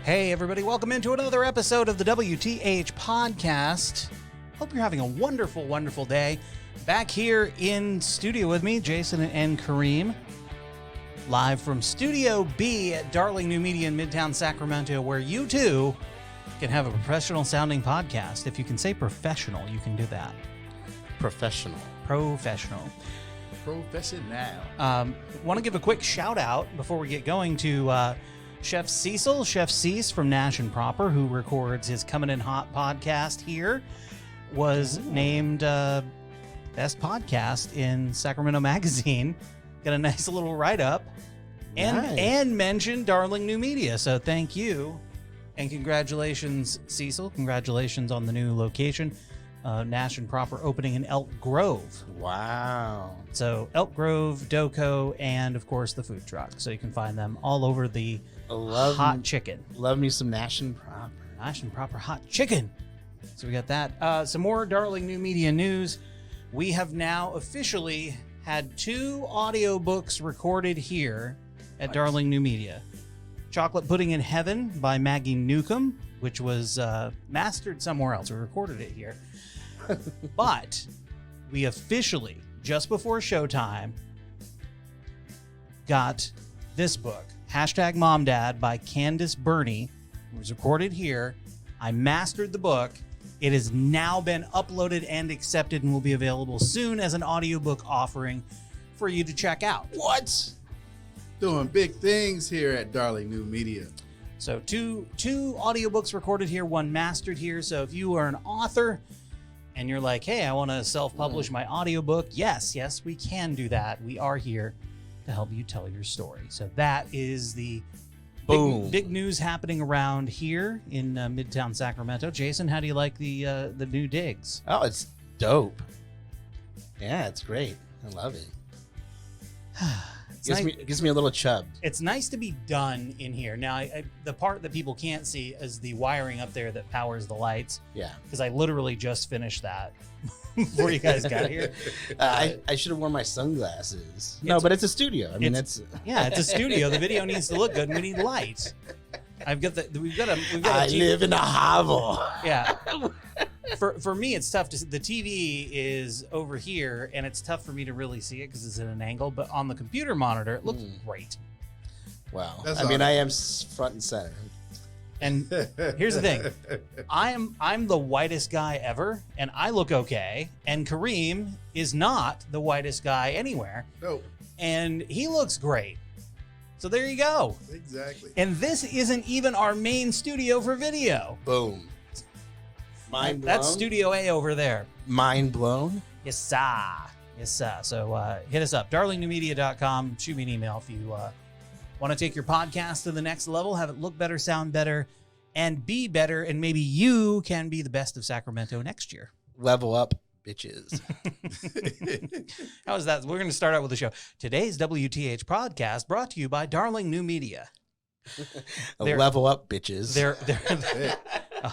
Hey, everybody, welcome into another episode of the WTH podcast. Hope you're having a wonderful, wonderful day. Back here in studio with me, Jason and Kareem, live from Studio B at Darling New Media in Midtown Sacramento, where you too can have a professional sounding podcast. If you can say professional, you can do that. Professional. Want to give a quick shout out before we get going to Chef Cecil from Nash and Proper, who records his Coming In Hot podcast here, was named best podcast in Sacramento Magazine. Got a nice little write-up and mentioned Darling New Media. So thank you and congratulations, Cecil. Congratulations on the new location. Nash and Proper opening in Elk Grove. Wow. So Elk Grove, Doco, and of course the food truck. So you can find them all over the hot chicken. Love me some Nash and Proper. Nash and Proper hot chicken. So we got that. Some more Darling New Media news. We have now officially had 2 audiobooks recorded here at Darling New Media. Chocolate Pudding in Heaven by Maggie Newcomb, which was mastered somewhere else. We recorded it here. But we officially, just before showtime, got this book, #MomDad by Candace Burney. It was recorded here. I mastered the book. It has now been uploaded and accepted and will be available soon as an audiobook offering for you to check out. What? Doing big things here at Darling New Media. So two audiobooks recorded here, one mastered here. So if you are an author and you're like, hey, I want to self-publish my audiobook, yes, we can do that. We are here to help you tell your story. So that is the big news happening around here in Midtown Sacramento. Jason, how do you like the new digs? Oh, it's dope. Yeah, it's great. I love it. Gives me a little chub. It's nice to be done in here. Now, the part that people can't see is the wiring up there that powers the lights. Yeah. Because I literally just finished that before you guys got here. I should have worn my sunglasses. No, but it's a studio. I mean, it's a studio. The video needs to look good. And we need light. We've got I live in a hovel. Yeah. For me, it's tough to. The TV is over here, and it's tough for me to really see it because it's at an angle. But on the computer monitor, it looks great. Wow. I am front and center. And here's the thing: I'm the whitest guy ever, and I look okay. And Kareem is not the whitest guy anywhere. No. And he looks great. So there you go. Exactly. And this isn't even our main studio for video. Boom. Mind blown. That's Studio A over there. Mind blown. Yes, sir. So hit us up, darlingnewmedia.com. Shoot me an email if you want to take your podcast to the next level, have it look better, sound better, and be better. And maybe you can be the best of Sacramento next year. Level up, bitches. How is that? We're going to start out with the show. Today's WTH podcast brought to you by Darling New Media. Level up, bitches.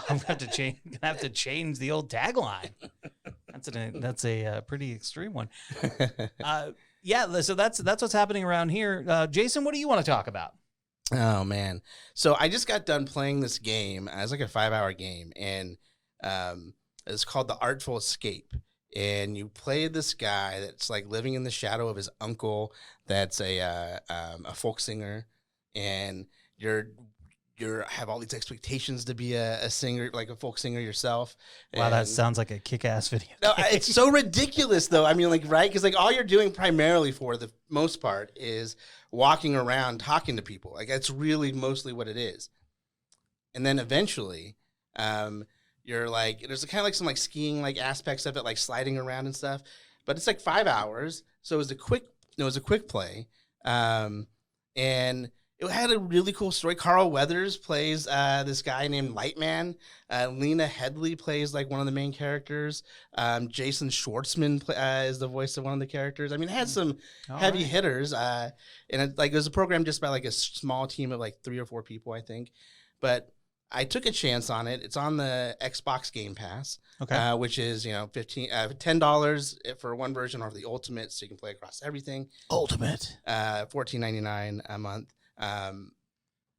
I'm gonna have to change the old tagline. That's a pretty extreme one. So that's what's happening around here. Jason, what do you want to talk about? Oh man, so I just got done playing this game. It's like a 5-hour game, and it's called The Artful Escape. And you play this guy that's like living in the shadow of his uncle. That's a folk singer, and you're have all these expectations to be a singer, like a folk singer yourself. Wow, that sounds like a kick-ass video. No, it's so ridiculous, though. I mean, like, right? Because like all you're doing primarily for the most part is walking around talking to people. Like that's really mostly what it is. And then eventually, you're like, there's kind of like some like skiing like aspects of it, like sliding around and stuff. But it's like 5 hours, so it was a quick play, and it had a really cool story. Carl Weathers plays this guy named Lightman. Lena Headley plays like one of the main characters. Jason Schwartzman is the voice of one of the characters. I mean, it had some heavy hitters. And it was a program just by like a small team of like 3 or 4 people, I think. But I took a chance on it. It's on the Xbox Game Pass, which is $10 for one version, or the Ultimate, so you can play across everything. Ultimate, $14.99 a month.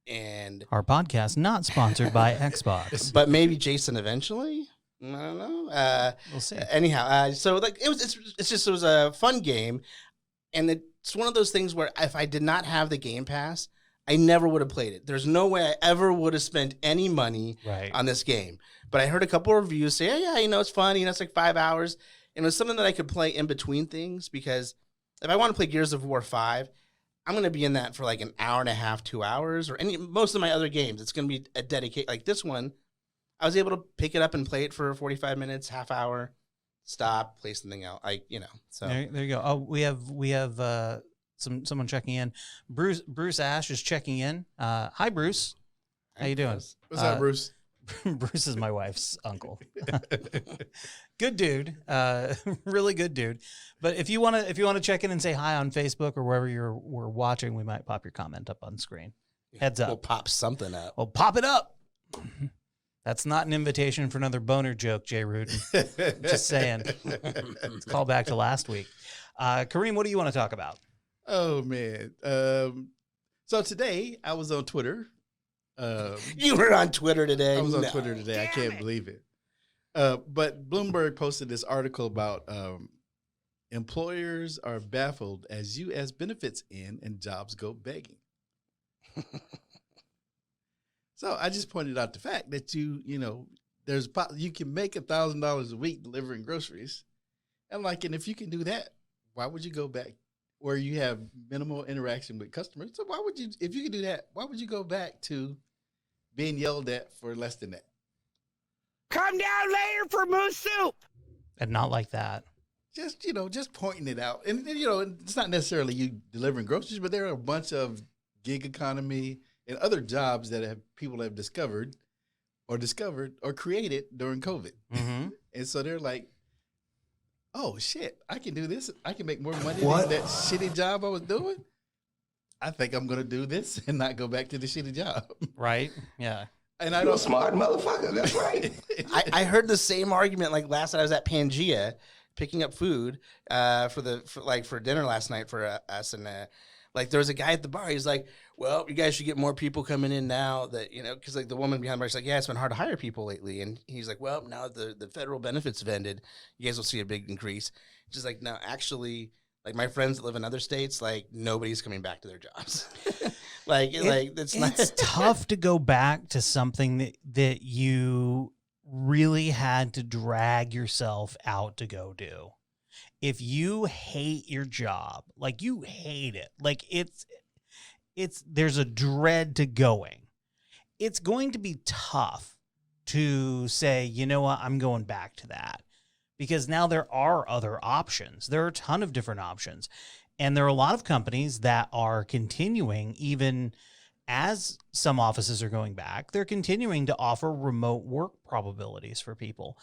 And Our podcast not sponsored by Xbox. but maybe Jason eventually. I don't know. We'll see. Anyhow, so like it was a fun game, and it's one of those things where if I did not have the Game Pass, I never would have played it. There's no way I ever would have spent any money on this game. But I heard a couple of reviews say, yeah, it's fun. It's like 5 hours, and it was something that I could play in between things, because if I want to play Gears of War 5, I'm going to be in that for like an hour and a half, 2 hours, or most of my other games. It's going to be a dedicated, like this one. I was able to pick it up and play it for 45 minutes, half hour, stop, play something else. So there you go. Oh, we have someone checking in. Bruce Ash is checking in. Hi, Bruce. How you doing? What's up, Bruce? Bruce is my wife's uncle. Good dude. Really good dude. But if you want to check in and say hi on Facebook or wherever we're watching, we might pop your comment up on screen. Heads up. We'll pop something up. Well, pop it up. That's not an invitation for another boner joke, Jay Rudin. Just saying. Let's call back to last week. Kareem, what do you want to talk about? Oh, man. So today I was on Twitter. You were on Twitter today? I was on Twitter today. I can't believe it. But Bloomberg posted this article about employers are baffled as U.S. benefits end and jobs go begging. So I just pointed out the fact that you can make $1,000 a week delivering groceries. And if you can do that, why would you go back where you have minimal interaction with customers? So if you can do that, why would you go back to being yelled at for less than that? Come down later for moose soup. And not like that. Just pointing it out. And it's not necessarily you delivering groceries, but there are a bunch of gig economy and other jobs that people have discovered or created during COVID. Mm-hmm. And so they're like, oh, shit, I can do this. I can make more money than that shitty job I was doing. I think I'm going to do this and not go back to the shitty job. Right? Yeah. And I You're a smart motherfucker. That's right. I heard the same argument last night. I was at Pangea picking up food for dinner last night for us, and there was a guy at the bar. He's like, well, you guys should get more people coming in now that, because the woman behind the bar is like, yeah, it's been hard to hire people lately. And he's like, well, now the federal benefits have ended, you guys will see a big increase. Just like, no, actually, my friends that live in other states, nobody's coming back to their jobs. It's tough to go back to something that you really had to drag yourself out to go do. If you hate your job, you hate it, there's a dread to going. It's going to be tough to say, you know what, I'm going back to that, because now there are other options. There are a ton of different options. And there are a lot of companies that are continuing, even as some offices are going back, they're continuing to offer remote work probabilities for people.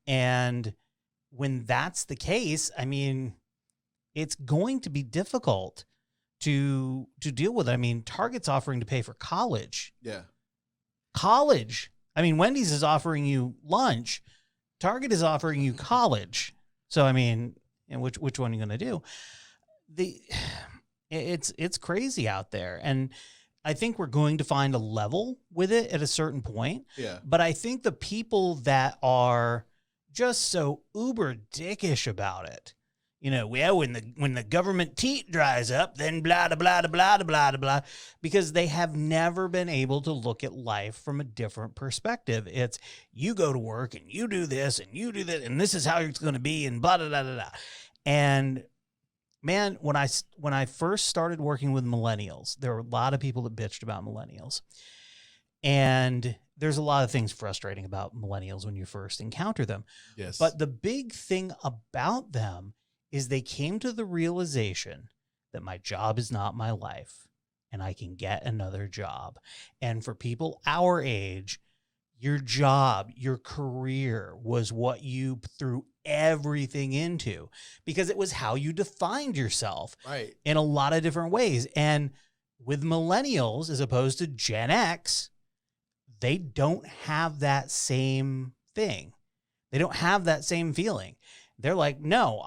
And when that's the case, I mean, it's going to be difficult to deal with it. I mean, Target's offering to pay for college. Yeah. College. I mean, Wendy's is offering you lunch. Target is offering you college. So, I mean, and which one are you going to do? It's crazy out there. And I think we're going to find a level with it at a certain point. Yeah. But I think the people that are just so uber dickish about it, when the government teat dries up, then blah, blah, blah, blah, blah, blah, because they have never been able to look at life from a different perspective. It's you go to work and you do this and you do that, and this is how it's going to be, and blah, blah, blah, blah, blah. And man, when I first started working with millennials, there were a lot of people that bitched about millennials. And there's a lot of things frustrating about millennials when you first encounter them. Yes. But the big thing about them is they came to the realization that my job is not my life and I can get another job. And for people our age, your job, your career was what you threw everything into, because it was how you defined yourself, right, in a lot of different ways. And with millennials, as opposed to Gen X, they don't have that same thing. They don't have that same feeling. They're like, no,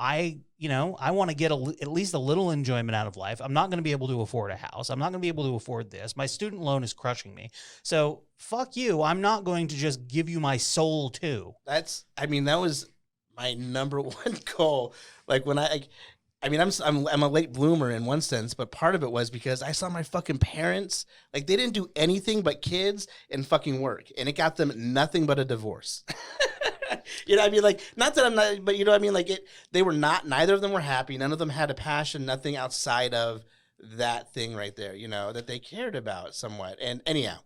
you know, I want to get at least a little enjoyment out of life. I'm not going to be able to afford a house. I'm not going to be able to afford this. My student loan is crushing me. So fuck you. I'm not going to just give you my soul too. That was my number one goal. Like when I'm a late bloomer in one sense, but part of it was because I saw my fucking parents, like they didn't do anything but kids and fucking work, and it got them nothing but a divorce. You know what I mean? Like, not that I'm not, but you know what I mean? Like they were not, neither of them were happy. None of them had a passion, nothing outside of that thing right there, you know, that they cared about somewhat. And anyhow,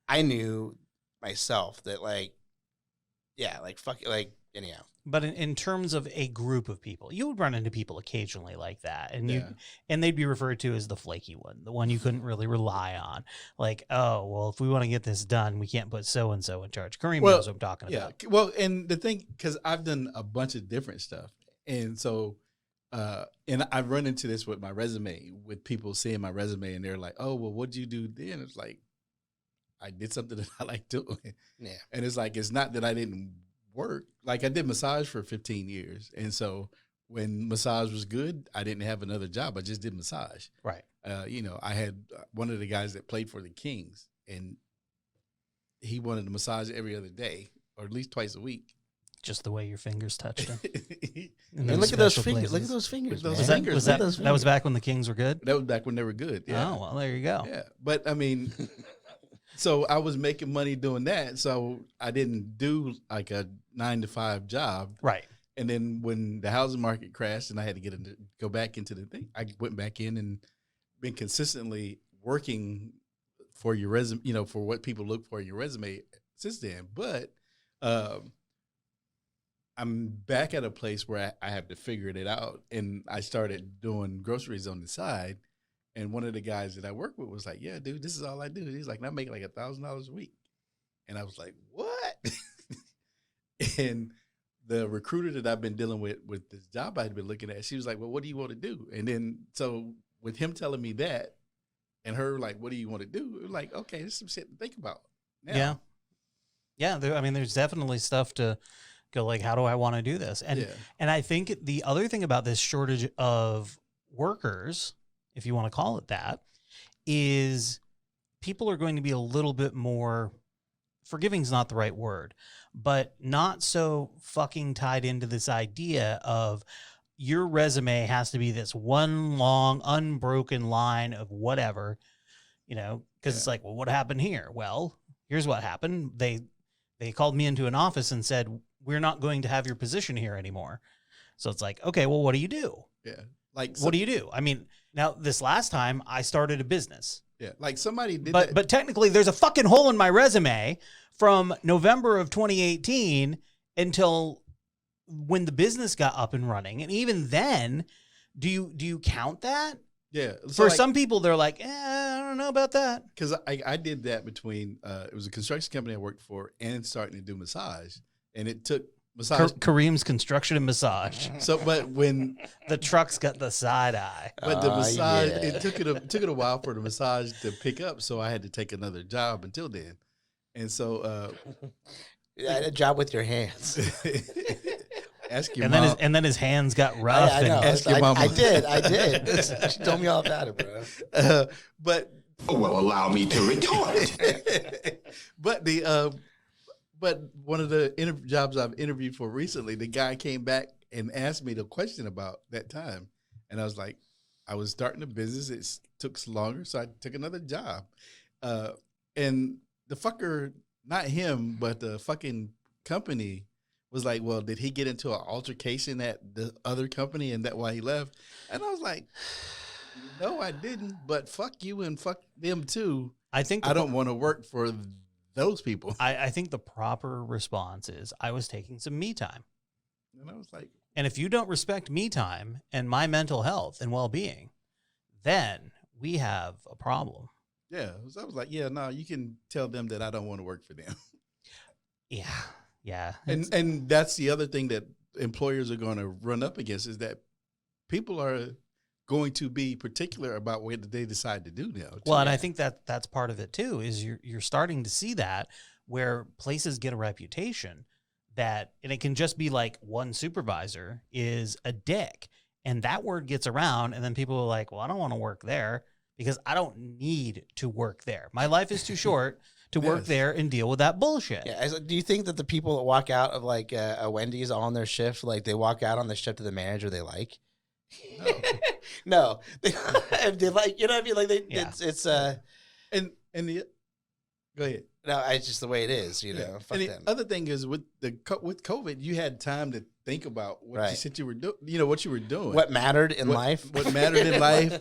I knew myself that like, yeah, like fuck it, like anyhow. But in terms of a group of people, you would run into people occasionally like that, and they'd be referred to as the flaky one, the one you couldn't really rely on. Like, oh, well, if we want to get this done, we can't put so and so in charge. Kareem knows what I'm talking about. Well, and the thing, because I've done a bunch of different stuff, and so, and I've run into this with my resume, with people seeing my resume, and they're like, "Oh, well, what'd you do then?" It's like, I did something that I like doing. Yeah, and it's like, it's not that I didn't work. Like I did massage for 15 years. And so when massage was good, I didn't have another job. I just did massage. Right. You know, I had one of the guys that played for the Kings, and he wanted to massage every other day or at least twice a week. Just the way your fingers touched him. And look at those fingers. Look at those fingers. That was back when the Kings were good? That was back when they were good. Yeah. Oh, well, there you go. Yeah. But I mean, so I was making money doing that. So I didn't do like a 9-to-5 job. Right. And then when the housing market crashed and I had to go back into the thing, I went back in and been consistently working for your resume, you know, for what people look for in your resume since then. But I'm back at a place where I have to figure it out. And I started doing groceries on the side. And one of the guys that I work with was like, "Yeah, dude, this is all I do." He's like, "I make like $1,000 a week." And I was like, "What?" And the recruiter that I've been dealing with this job I'd been looking at, she was like, "Well, what do you want to do?" And then so with him telling me that and her like, "What do you want to do?" It was like, okay, there's some shit to think about now. Yeah. There's definitely stuff to go like, how do I want to do this? And and I think the other thing about this shortage of workers, if you want to call it that, is people are going to be a little bit more, forgiving is not the right word, but not so fucking tied into this idea of your resume has to be this one long, unbroken line of whatever, you know, because it's like, well, what happened here? Well, here's what happened. They called me into an office and said, we're not going to have your position here anymore. So it's like, okay, well, what do you do? Yeah. Like, what do you do? I mean, now this last time I started a business. Yeah. Like somebody did but, that. But technically there's a fucking hole in my resume from November of 2018 until when the business got up and running. And even then, do you count that? Yeah. So for some people, they're like, I don't know about that. Because I did that between, it was a construction company I worked for and starting to do massage. And it took massage. Kareem's Construction and Massage. So, but when the truck's got the side eye. But the massage, it took it a while for the massage to pick up. So I had to take another job until then. And so, a job with your hands. Ask your and mom. And then his hands got rough. I know. Ask your mama. I did. She told me all about it, bro. But allow me to retort. But one of the jobs I've interviewed for recently, the guy came back and asked me the question about that time, and I was like, I was starting a business. It took longer, so I took another job, and the fucker, not him, but the fucking company was like, well, did he get into an altercation at the other company and that why he left? And I was like, no, I didn't, but fuck you and fuck them too. I think I don't want to work for those people. I think the proper response is I was taking some me time. And I was like, and if you don't respect me time and my mental health and well-being, then we have a problem. Yeah. So I was like, yeah, no, you can tell them that I don't want to work for them. Yeah. Yeah. And that's the other thing that employers are going to run up against is that people are going to be particular about what they decide to do now. Well, and I think that's part of it too, is you're starting to see that where places get a reputation that, and it can just be like one supervisor is a dick. And that word gets around, and then people are like, well, I don't want to work there because I don't need to work there. My life is too short to work Yes. there and deal with that bullshit. Yeah. Do you think that the people that walk out of like a Wendy's on their shift, like they walk out on the shift to the manager they like? No. They like, you know what I mean? Like Yeah. it's And the go ahead. no, it's just the way it is, you know. Fuck And the them. other thing is with COVID, you had time to think about what Right. you said you were doing. You know what you were doing. What mattered in life? What mattered in life.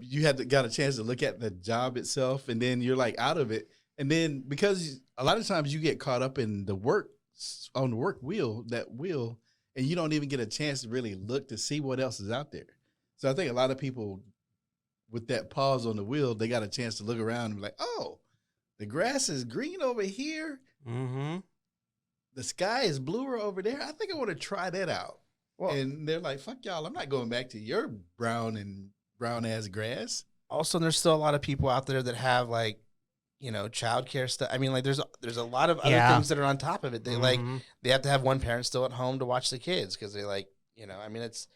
You got a chance to look at the job itself, and then you're like out of it. And then because a lot of times you get caught up in the work on the work wheel, and you don't even get a chance to really look to see what else is out there. So I think a lot of people with that pause on the wheel, they got a chance to look around and be like, oh, the grass is green over here. Mm-hmm. The sky is bluer over there. I think I want to try that out. Well, And they're like, fuck y'all, I'm not going back to your brown ass grass. also, there's still a lot of people out there that have like, you know, childcare stuff. I mean, like there's a lot of other Yeah. things that are on top of it. They like Mhm. they have to have one parent still at home to watch the kids because they like, you know, I mean, it's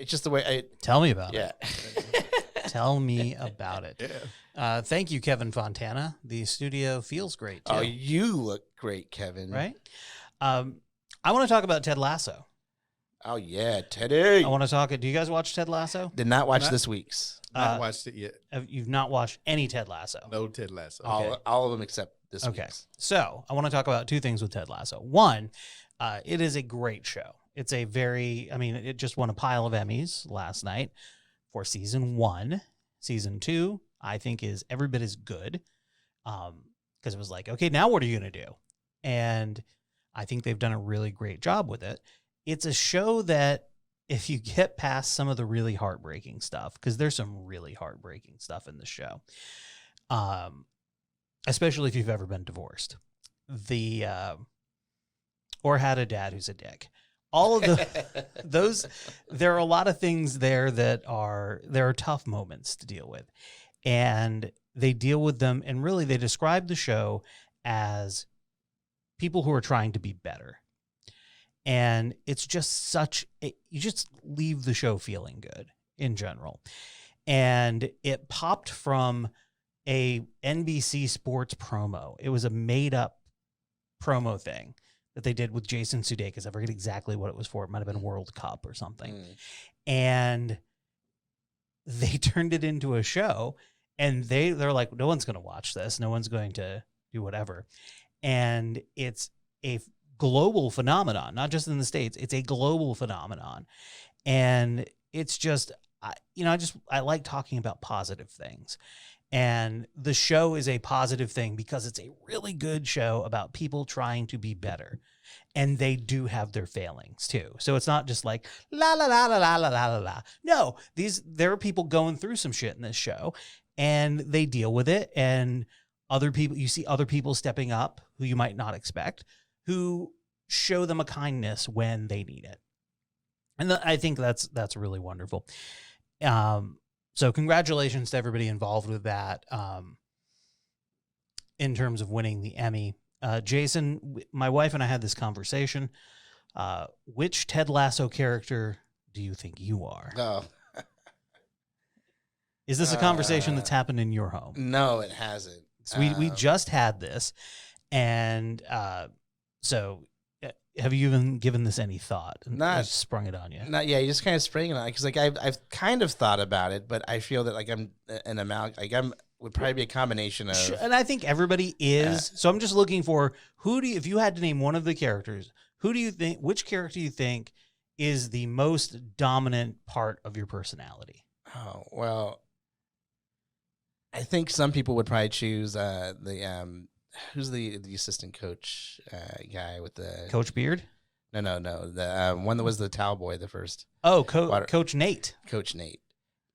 just the way Tell me about yeah. it. Tell me about it. Yeah. Thank you, Kevin Fontana. The studio feels great too. Oh, you look great, Kevin. Right? I want to talk about Ted Lasso. Oh yeah, Teddy. I want to talk. Do you guys watch Ted Lasso? Did not watch Not- this week's. Not watched it yet. You've not watched any Ted Lasso. No Ted Lasso. All of them except this Okay. week's. So I want to talk about two things with Ted Lasso. One, it is a great show. It's a very, I mean, it just won a pile of Emmys last night for season 1. Season 2, I think, is every bit as good. Because it was like, okay, now what are you going to do? And I think they've done a really great job with it. It's a show that if you get past some of the really heartbreaking stuff, because there's some really heartbreaking stuff in the show, especially if you've ever been divorced, or had a dad who's a dick. All of those, there are a lot of things there that there are tough moments to deal with, and they deal with them. And really, they describe the show as people who are trying to be better. And it's just you just leave the show feeling good in general. And it popped from a NBC Sports promo. It was a made up promo thing that they did with Jason Sudeikis. I forget exactly what it was for. It might have been World Cup or something. And they turned it into a show, and they're like, no one's going to watch this. No one's going to do whatever. And it's a global phenomenon, not just in the States. It's a global phenomenon. And it's just, I like talking about positive things. And the show is a positive thing because it's a really good show about people trying to be better. And they do have their failings too. So it's not just like la la la la la la la la. No, there are people going through some shit in this show, and they deal with it. And you see other people stepping up who you might not expect, who show them a kindness when they need it. And I think that's really wonderful. So congratulations to everybody involved with that. In terms of winning the Emmy, Jason, my wife and I had this conversation. Which Ted Lasso character do you think you are? Oh. Is this a conversation that's happened in your home? No, it hasn't. So we just had this, and so have you even given this any thought? Not- I just sprung it on you. Not yeah, you just kind of sprang it on because like I've kind of thought about it, but I feel that like I'm an amount would probably be a combination of Sure, and I think everybody is. So I'm just looking for if you had to name one of the characters, which character do you think is the most dominant part of your personality? Oh well, I think some people would probably choose who's the assistant coach guy with the Coach Beard? No, the one that was the towel boy, the first Oh, Coach Nate. Coach Nate.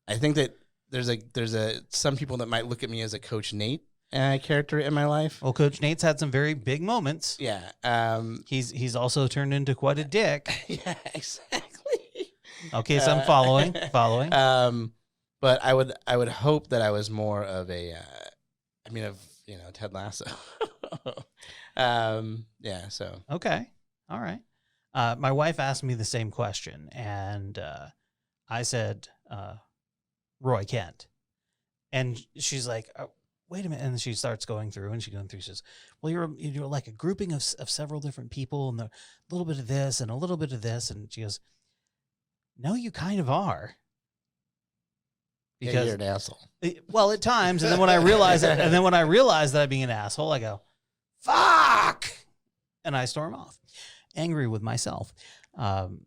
I think that there's some people that might look at me as a Coach Nate character in my life. Well, Coach Nate's had some very big moments. Yeah. He's also turned into quite a dick. Yeah, exactly. Okay, so I'm following. But I would hope that I was more of a Ted Lasso. Yeah, so Okay. All right. My wife asked me the same question, and I said, Roy Kent. And she's like, oh, wait a minute. And she starts going through, and she says, well, you're like a grouping of several different people, and a little bit of this and a little bit of this. And she goes, no, you kind of are. Because you're an asshole. Well, at times. And then when I realize that I'm being an asshole, I go, fuck. And I storm off, angry with myself. And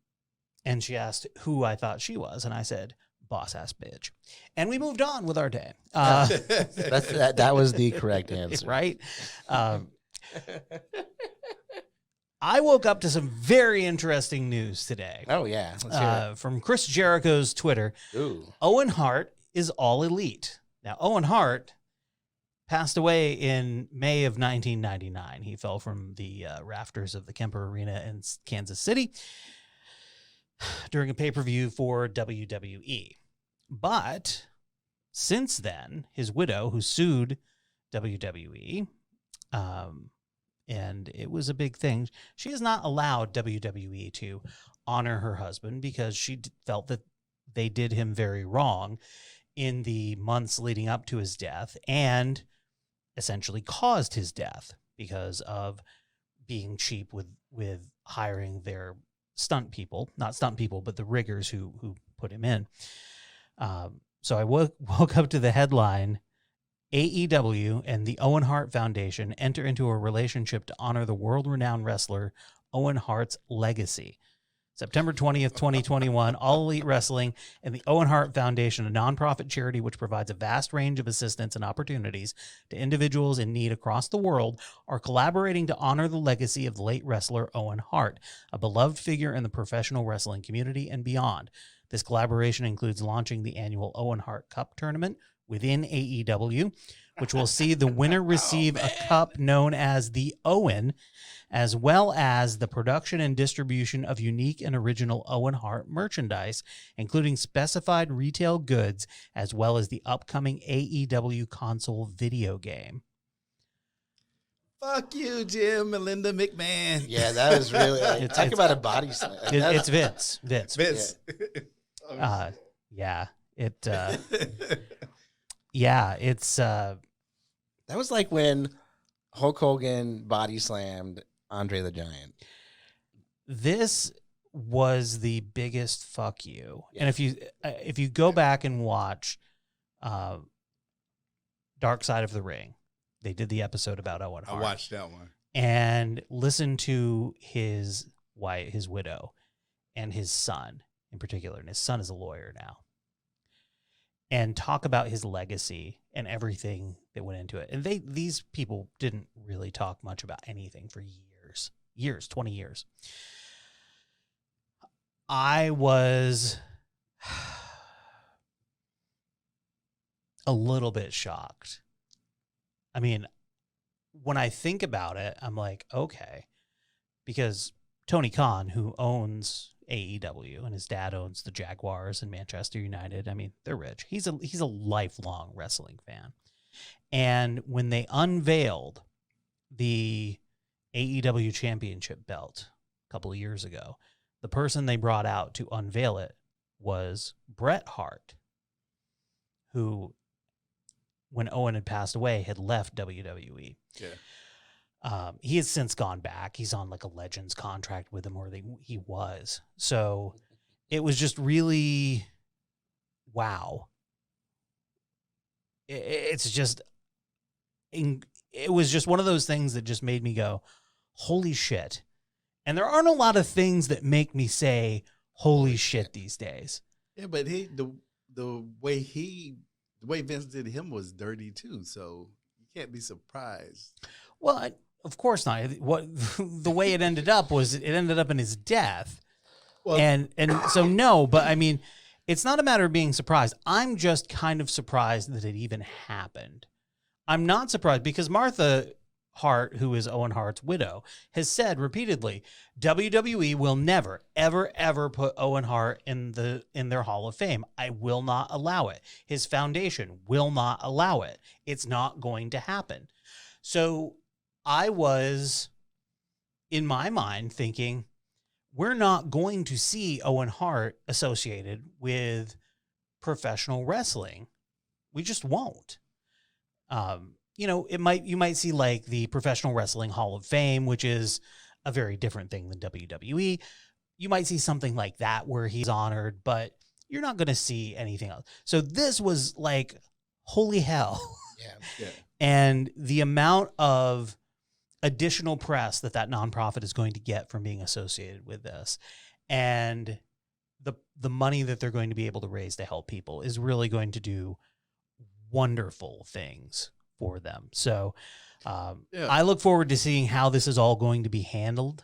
she asked who I thought she was. And I said, boss ass bitch. And we moved on with our day. That was the correct answer. Right? I woke up to some very interesting news today. Oh, yeah. Let's hear it. From Chris Jericho's Twitter. Ooh. Owen Hart is all elite. Now, Owen Hart passed away in May of 1999. He fell from the rafters of the Kemper Arena in Kansas City during a pay-per-view for WWE. But since then, his widow, who sued WWE, and it was a big thing, she has not allowed WWE to honor her husband because she felt that they did him very wrong in the months leading up to his death and essentially caused his death because of being cheap with hiring their not stunt people, but the riggers who put him in. So I woke up to the headline, AEW and the Owen Hart Foundation enter into a relationship to honor the world-renowned wrestler Owen Hart's legacy. September 20th, 2021, All Elite Wrestling and the Owen Hart Foundation, a nonprofit charity which provides a vast range of assistance and opportunities to individuals in need across the world, are collaborating to honor the legacy of the late wrestler Owen Hart, a beloved figure in the professional wrestling community and beyond. This collaboration includes launching the annual Owen Hart Cup tournament within AEW, which will see the winner receive a cup known as the Owen, as well as the production and distribution of unique and original Owen Hart merchandise, including specified retail goods, as well as the upcoming AEW console video game. Fuck you, Jim, Melinda McMahon. Yeah, that was really talk about a body slam. It's Vince. Vince. Yeah. It's that was like when Hulk Hogan body slammed Andre the Giant. This was the biggest fuck you. Yeah. And if you go back and watch Dark Side of the Ring, they did the episode about Owen Hart. I watched that one. And listen to his wife, his widow, and his son in particular. And his son is a lawyer now. And talk about his legacy and everything that went into it. And these people didn't really talk much about anything for years, 20 years. I was a little bit shocked. I mean, when I think about it, I'm like, okay, because Tony Khan, who owns AEW, and his dad owns the Jaguars and Manchester United. I mean, they're rich. He's a lifelong wrestling fan. And when they unveiled the AEW championship belt a couple of years ago, the person they brought out to unveil it was Bret Hart, who, when Owen had passed away, had left WWE. Yeah. He has since gone back. He's on like a Legends contract with him, or he was. So it was just really, wow. It was just one of those things that just made me go, holy shit. And there aren't a lot of things that make me say, holy shit these days. Yeah, but the way Vince did him was dirty too. So you can't be surprised. Well, of course not. The way it ended up in his death. Well, and so no, but I mean, it's not a matter of being surprised. I'm just kind of surprised that it even happened. I'm not surprised because Martha Hart, who is Owen Hart's widow, has said repeatedly, WWE will never, ever, ever put Owen Hart in their Hall of Fame. I will not allow it. His foundation will not allow it. It's not going to happen. So I was, in my mind, thinking, we're not going to see Owen Hart associated with professional wrestling. We just won't. You know, you might see like the Professional Wrestling Hall of Fame, which is a very different thing than WWE. You might see something like that where he's honored, but you're not going to see anything else. So this was like, holy hell. Yeah. And the amount of additional press that nonprofit is going to get from being associated with this, and the money that they're going to be able to raise to help people is really going to do wonderful things for them. So I look forward to seeing how this is all going to be handled.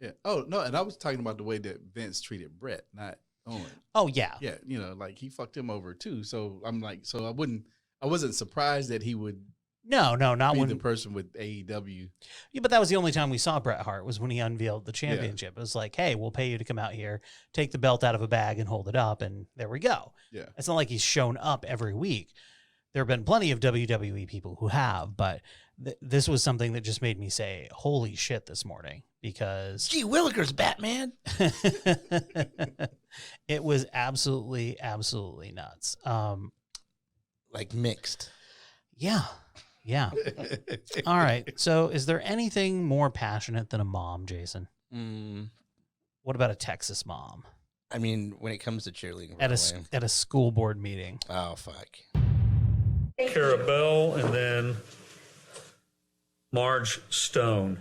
Yeah. Oh, no. And I was talking about the way that Vince treated Brett, not Owen. Oh, yeah. Yeah. You know, like he fucked him over too. So I'm like, I wasn't surprised that he would not be when the person with AEW. Yeah, but that was the only time we saw Bret Hart was when he unveiled the championship. It was like, hey, we'll pay you to come out here, take the belt out of a bag and hold it up, and there we go. Yeah. It's not like he's shown up every week. There have been plenty of WWE people who have, but this was something that just made me say, holy shit, this morning, because Gee Willikers, Batman. it was absolutely, absolutely nuts. Like mixed. Yeah. Yeah. All right. So is there anything more passionate than a mom, Jason? What about a Texas mom? I mean, when it comes to cheerleading, At a school board meeting. oh fuck. Carabelle, and then Marge Stone.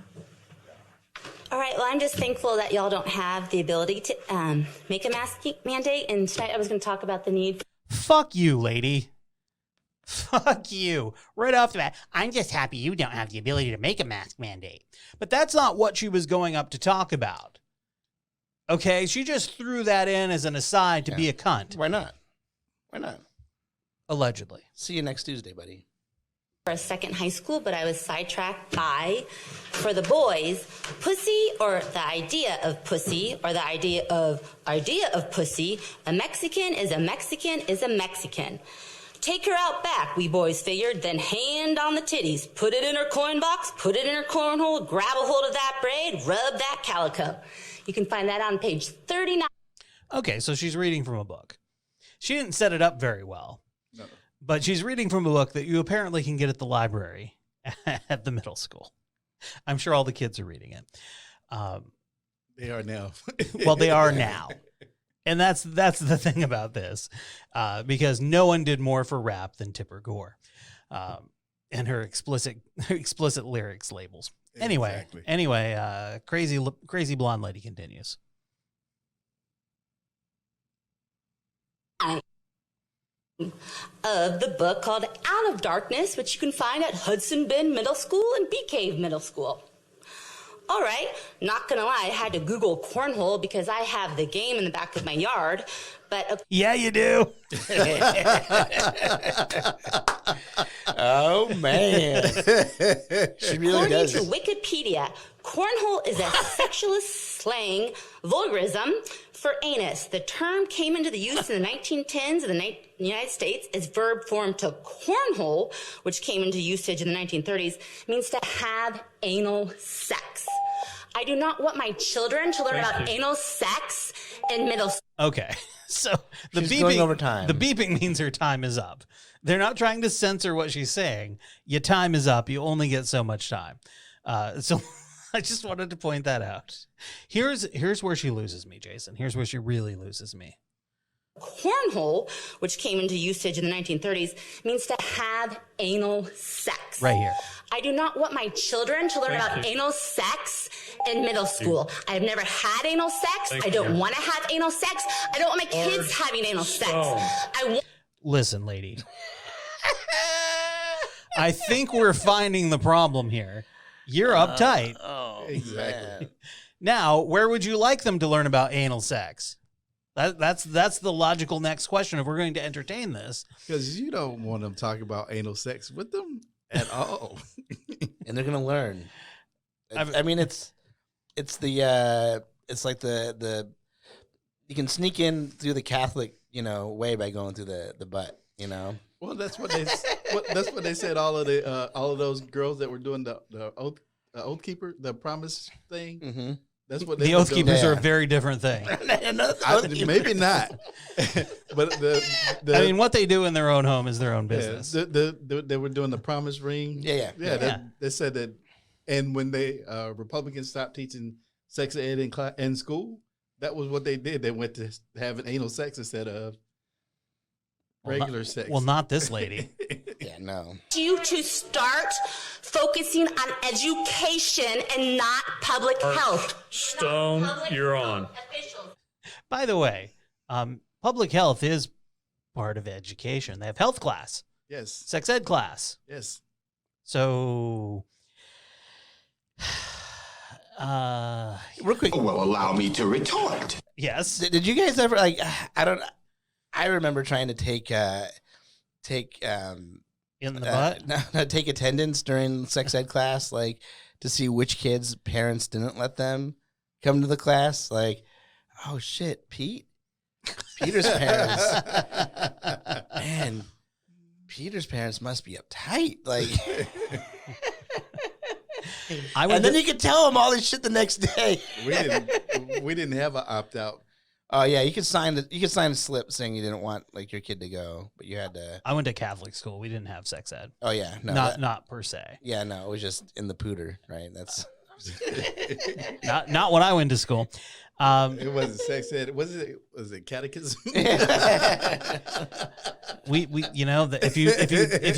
All right, well, I'm just thankful that y'all don't have the ability to make a mask mandate. And tonight I was going to talk about the need. Fuck you, lady. Fuck you. Right off the bat. I'm just happy you don't have the ability to make a mask mandate. But that's not what she was going up to talk about. Okay? She just threw that in as an aside to be a cunt. Why not? Why not? Allegedly. See you next Tuesday, buddy. For a second high school, but I was sidetracked by, for the boys, pussy or the idea of pussy or the idea of pussy. A Mexican is a Mexican is a Mexican. Take her out back, we boys figured, then hand on the titties. Put it in her coin box, put it in her cornhole, grab a hold of that braid, rub that calico. You can find that on page 39. Okay, so she's reading from a book. She didn't set it up very well. No. But she's reading from a book that you apparently can get at the library at the middle school. I'm sure all the kids are reading it. They are now. Well, they are now. And that's the thing about this, because no one did more for rap than Tipper Gore, and her explicit lyrics labels. Anyway, crazy blonde lady continues. Of the book called Out of Darkness, which you can find at Hudson Bend Middle School and Bee Cave Middle School. All right, not gonna lie, I had to Google cornhole because I have the game in the back of my yard, but... Yeah, you do. Oh, man. She really does. According to Wikipedia, cornhole is a sexualist slang vulgarism for anus. The term came into the use in the 1910s in the United States as verb form to cornhole, which came into usage in the 1930s, means to have anal sex. I do not want my children to learn about anal sex in middle school. Okay, so She's going over time. The beeping means her time is up. They're not trying to censor what she's saying. Your time is up. You only get so much time. So I just wanted to point that out. Here's where she loses me, Jason. Here's where she really loses me. Cornhole, which came into usage in the 1930s, means to have anal sex. Right here. I do not want my children to learn about anal sex in middle school. I've never had anal sex. I don't want to have anal sex. I don't want my kids having anal sex. Listen, lady. I think we're finding the problem here. You're uptight. Oh, exactly. Now, where would you like them to learn about anal sex? That's the logical next question if we're going to entertain this. Because you don't want them talking about anal sex with them at all. And they're gonna learn. I mean, it's like the you can sneak in through the Catholic way by going through the butt. Well, that's what they said. All of those girls that were doing the oath keeper, the promise thing. Mm-hmm. That's what they The were Oath doing. Keepers Yeah. are a very different thing. Maybe not, but I mean, what they do in their own home is their own business. they were doing the promise ring. Yeah. They said that, and when they Republicans stopped teaching sex ed in school, that was what they did. They went to having anal sex instead of regular sex. Well, not this lady. Yeah, no. You to start focusing on education and not public health. Stone, you're on. By the way, public health is part of education. They have health class, Yes. sex ed class. Yes. So, Real quick, Well, allow me to retort. yes. did you guys ever like? I remember trying to take In the butt. no, take attendance during sex ed class, like to see which kids' parents didn't let them come to the class. Like, oh shit, Peter's parents, man, Peter's parents must be uptight. Like, and then you could tell them all this shit the next day. We didn't have an opt out. Oh yeah, you could sign a slip saying you didn't want like your kid to go, but you had to. I went to Catholic school. We didn't have sex ed. Oh yeah, no, Not per se. yeah, no, it was just in the pooter, right? That's Not when I went to school. It wasn't sex ed. Was it catechism? We if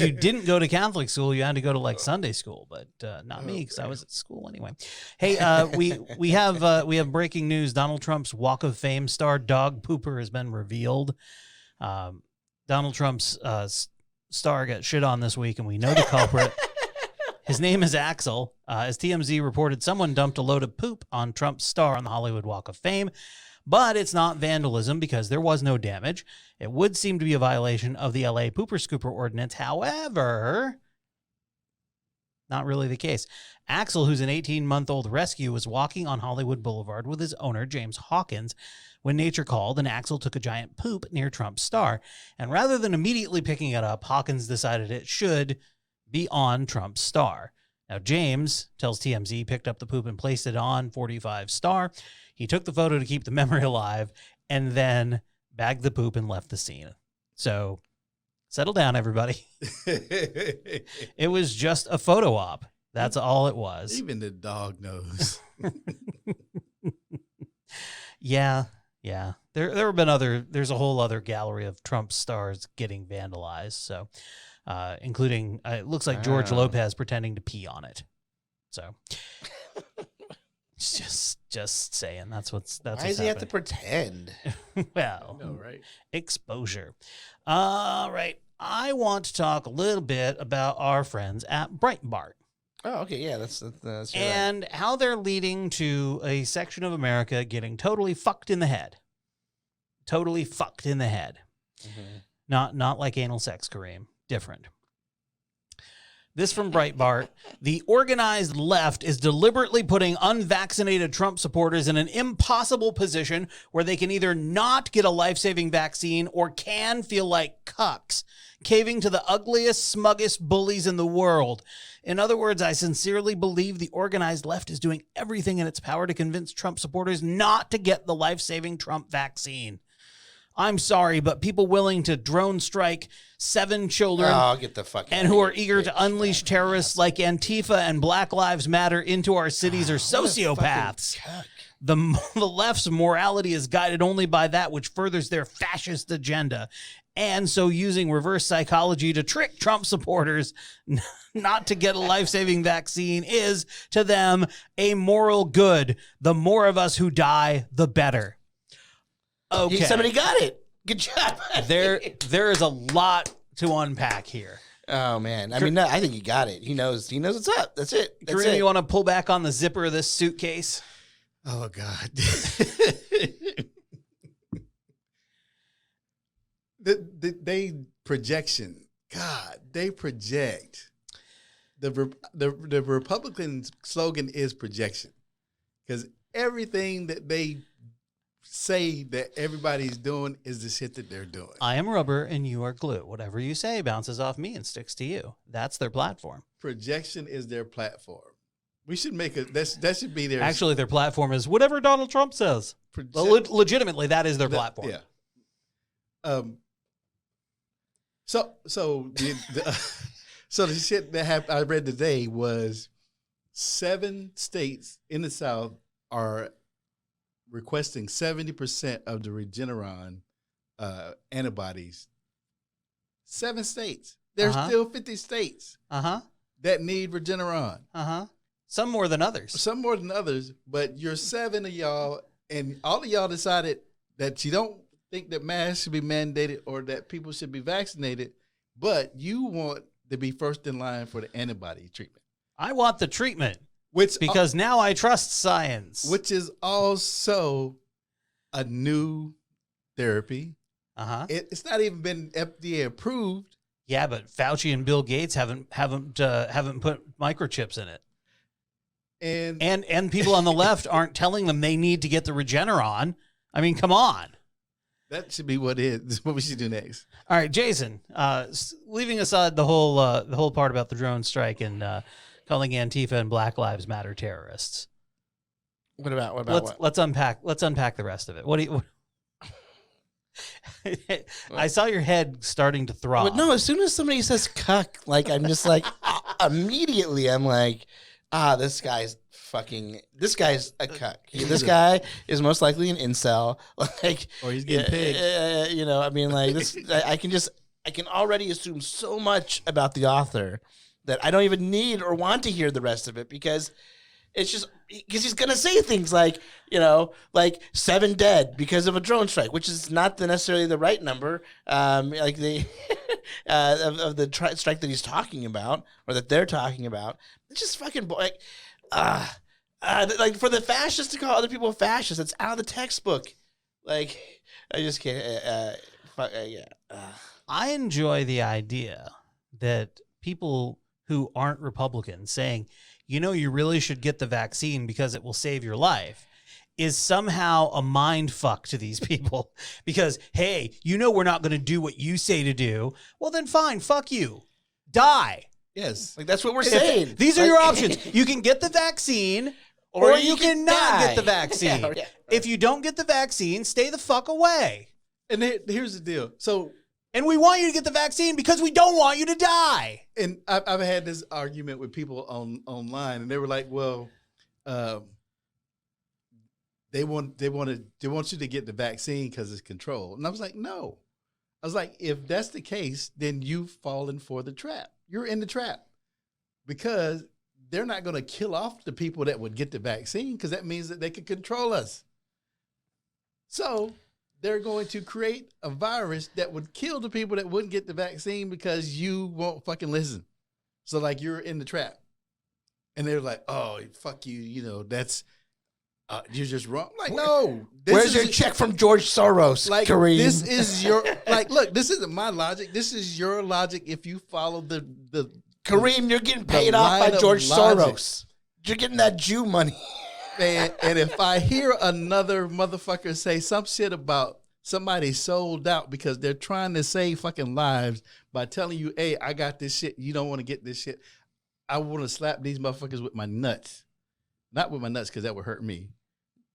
you didn't go to Catholic school, you had to go to like Sunday school, but not me because I was at school anyway. Hey, we have breaking news. Donald Trump's Walk of Fame star dog pooper has been revealed. Donald Trump's star got shit on this week, and we know the culprit. His name is Axel. As TMZ reported, someone dumped a load of poop on Trump's star on the Hollywood Walk of Fame, but it's not vandalism because there was no damage. It would seem to be a violation of the LA Pooper Scooper Ordinance. However, not really the case. Axel, who's an 18-month-old rescue, was walking on Hollywood Boulevard with his owner, James Hawkins, when nature called, and Axel took a giant poop near Trump's star. And rather than immediately picking it up, Hawkins decided it should be on Trump's star. Now, James tells TMZ he picked up the poop and placed it on 45's star. He took the photo to keep the memory alive and then bagged the poop and left the scene. So, settle down, everybody. It was just a photo op. That's all it was. Even the dog knows. Yeah. There have been there's a whole other gallery of Trump stars getting vandalized. So, including it looks like George Lopez pretending to pee on it. So, just saying that's why what's does he have to pretend? Well, No, right? Exposure. All right. I want to talk a little bit about our friends at Breitbart. Oh, okay, yeah, that's And how they're leading to a section of America getting totally fucked in the head. Totally fucked in the head. Mm-hmm. Not like anal sex, Kareem. Different. This from Breitbart. The organized left is deliberately putting unvaccinated Trump supporters in an impossible position where they can either not get a life-saving vaccine or can feel like cucks, caving to the ugliest, smuggest bullies in the world. In other words, I sincerely believe the organized left is doing everything in its power to convince Trump supporters not to get the life-saving Trump vaccine. I'm sorry, but people willing to drone strike 7 children get the fuck and who are eager to unleash terrorists like Antifa and Black Lives Matter into our cities are sociopaths. The left's morality is guided only by that which furthers their fascist agenda. And so using reverse psychology to trick Trump supporters not to get a life-saving vaccine is, to them, a moral good. The more of us who die, the better. Okay. Somebody got it. Good job. There is a lot to unpack here. Oh man, I mean, no, I think he got it. He knows what's up. That's it. That's Kareem, it. you want to pull back on the zipper of this suitcase? Oh God. They projection. God, they project. The Republican slogan is projection, because everything that they say that everybody's doing is the shit that they're doing. I am rubber and you are glue. Whatever you say bounces off me and sticks to you. That's their platform. Projection is their platform. We should make that should be there. Actually, their platform is whatever Donald Trump says. Well, legitimately, that is their platform. Yeah. So the shit that I read today was 7 states in the South are requesting 70% of the Regeneron antibodies. 7 states. There's still 50 states that need Regeneron. Some more than others. Some more than others, but you're 7 of y'all, and all of y'all decided that you don't think that masks should be mandated or that people should be vaccinated, but you want to be first in line for the antibody treatment. I want the treatment, which because now I trust science. Which is also a new therapy. It's not even been FDA approved. Yeah, but Fauci and Bill Gates haven't put microchips in it. And people on the left aren't telling them they need to get the Regeneron. I mean, come on. That should be what it is. What we should do next. All right, Jason. Leaving aside the whole part about the drone strike and calling Antifa and Black Lives Matter terrorists. What about Let's unpack the rest of it. What do you? I saw your head starting to throb. But no, as soon as somebody says cuck, like I'm just like immediately I'm like, this guy's a cuck. This guy is most likely an incel. Like, or he's getting paid. You know, I mean, like this. I can already assume so much about the author that I don't even need or want to hear the rest of it because he's gonna say things like, you know, like 7 dead because of a drone strike, which is not necessarily the right number. Like the of the strike that he's talking about or that they're talking about. It's just fucking like for the fascists to call other people fascists, it's out of the textbook. Like, I just can't. I enjoy the idea that people who aren't Republicans saying, you know, you really should get the vaccine because it will save your life, is somehow a mind fuck to these people. Because, hey, you know we're not going to do what you say to do. Well, then fine, fuck you. Die. Yes. Like, that's what we're saying. These are your options. You can get the vaccine or you cannot get the vaccine. Yeah. If you don't get the vaccine, stay the fuck away. And here's the deal. And we want you to get the vaccine because we don't want you to die. And I've had this argument with people online, and they were like, "Well, they want you to get the vaccine because it's controlled." And I was like, "No." I was like, "If that's the case, then you've fallen for the trap. You're in the trap because they're not going to kill off the people that would get the vaccine because that means that they can control us. So." They're going to create a virus that would kill the people that wouldn't get the vaccine because you won't fucking listen. So, like, you're in the trap. And they're like, oh, fuck you. You know, that's, you're just wrong. Like, no. Where's your check from George Soros, like, Kareem? This is your, like, look, this isn't my logic. This is your logic if you follow the Kareem, you're getting paid off by George Soros. You're getting that Jew money. And if I hear another motherfucker say some shit about somebody sold out because they're trying to save fucking lives by telling you, hey, I got this shit, you don't want to get this shit, I want to slap these motherfuckers with my nuts. Not with my nuts because that would hurt me,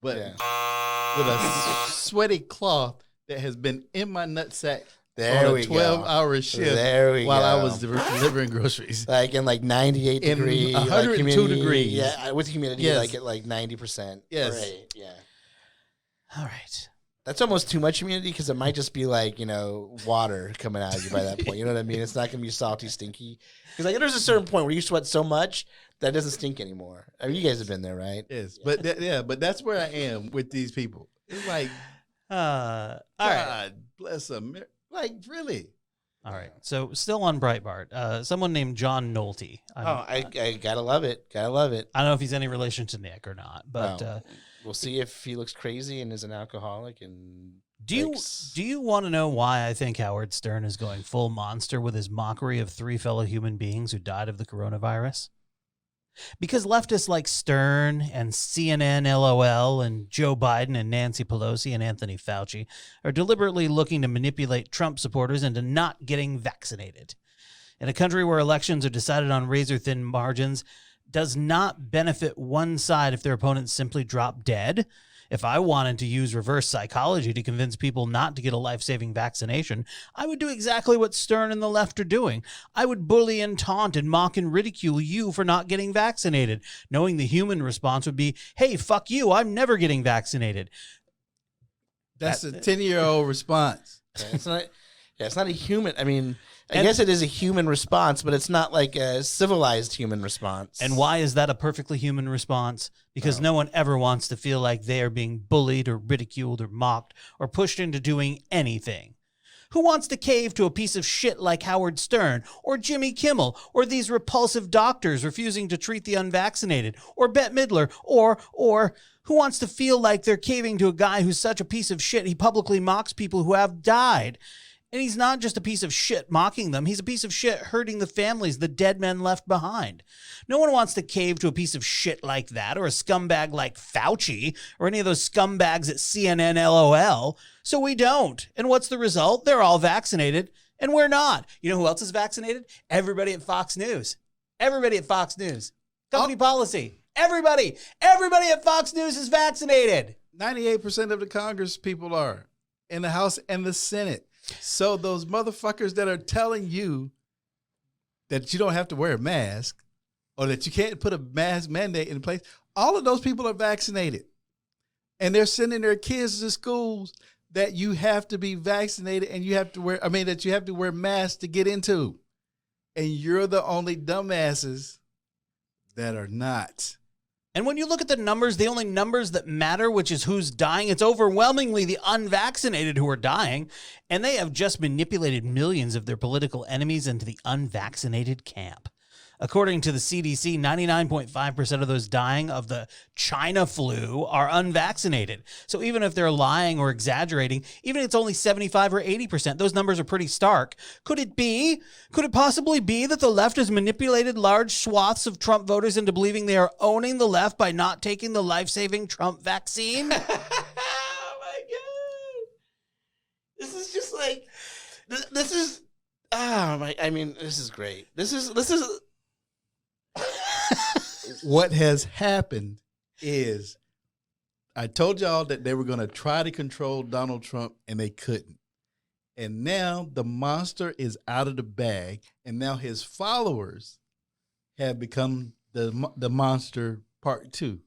but with a sweaty cloth that has been in my nutsack on a 12-hour shift while I was delivering groceries. Like in like 98 degrees. 102 degrees. Yeah, with humidity like at like 90%. Yes. Right, yeah. All right. That's almost too much humidity because it might just be like, you know, water coming out of you by that point. You know what I mean? It's not going to be salty, stinky. Because like there's a certain point where you sweat so much that it doesn't stink anymore. I mean, you guys have been there, right? Yes. Yeah. But that's where I am with these people. It's like, all right. God bless them. Like, really? All right. So, still on Breitbart, someone named John Nolte. I gotta love it. Gotta love it. I don't know if he's any relation to Nick or not, but we'll see if he looks crazy and is an alcoholic. And do you want to know why I think Howard Stern is going full monster with his mockery of 3 fellow human beings who died of the coronavirus? Because leftists like Stern and CNN LOL and Joe Biden and Nancy Pelosi and Anthony Fauci are deliberately looking to manipulate Trump supporters into not getting vaccinated. In a country where elections are decided on razor-thin margins, does not benefit one side if their opponents simply drop dead. If I wanted to use reverse psychology to convince people not to get a life-saving vaccination, I would do exactly what Stern and the left are doing. I would bully and taunt and mock and ridicule you for not getting vaccinated, knowing the human response would be, hey, fuck you, I'm never getting vaccinated. That's a 10-year-old response. It's not a human. I mean, I guess it is a human response, but it's not like a civilized human response. And why is that a perfectly human response? Because no one ever wants to feel like they are being bullied or ridiculed or mocked or pushed into doing anything. Who wants to cave to a piece of shit like Howard Stern or Jimmy Kimmel or these repulsive doctors refusing to treat the unvaccinated or Bette Midler or who wants to feel like they're caving to a guy who's such a piece of shit he publicly mocks people who have died? And he's not just a piece of shit mocking them. He's a piece of shit hurting the families, the dead men left behind. No one wants to cave to a piece of shit like that or a scumbag like Fauci or any of those scumbags at CNN LOL. So we don't. And what's the result? They're all vaccinated and we're not. You know who else is vaccinated? Everybody at Fox News. Everybody at Fox News. Company policy. Everybody at Fox News is vaccinated. 98% of the Congress people are in the House and the Senate. So those motherfuckers that are telling you that you don't have to wear a mask or that you can't put a mask mandate in place, all of those people are vaccinated. And they're sending their kids to schools that you have to be vaccinated and you have to wear, that you have to wear masks to get into. And you're the only dumbasses that are not. And when you look at the numbers, the only numbers that matter, which is who's dying, it's overwhelmingly the unvaccinated who are dying. And they have just manipulated millions of their political enemies into the unvaccinated camp. According to the CDC, 99.5% of those dying of the China flu are unvaccinated. So even if they're lying or exaggerating, even if it's only 75 or 80%, those numbers are pretty stark. Could it possibly be that the left has manipulated large swaths of Trump voters into believing they are owning the left by not taking the life-saving Trump vaccine? Oh my God. This is just like, this is, this is great. This is. What has happened is I told y'all that they were going to try to control Donald Trump and they couldn't. And now the monster is out of the bag and now his followers have become the monster part 2.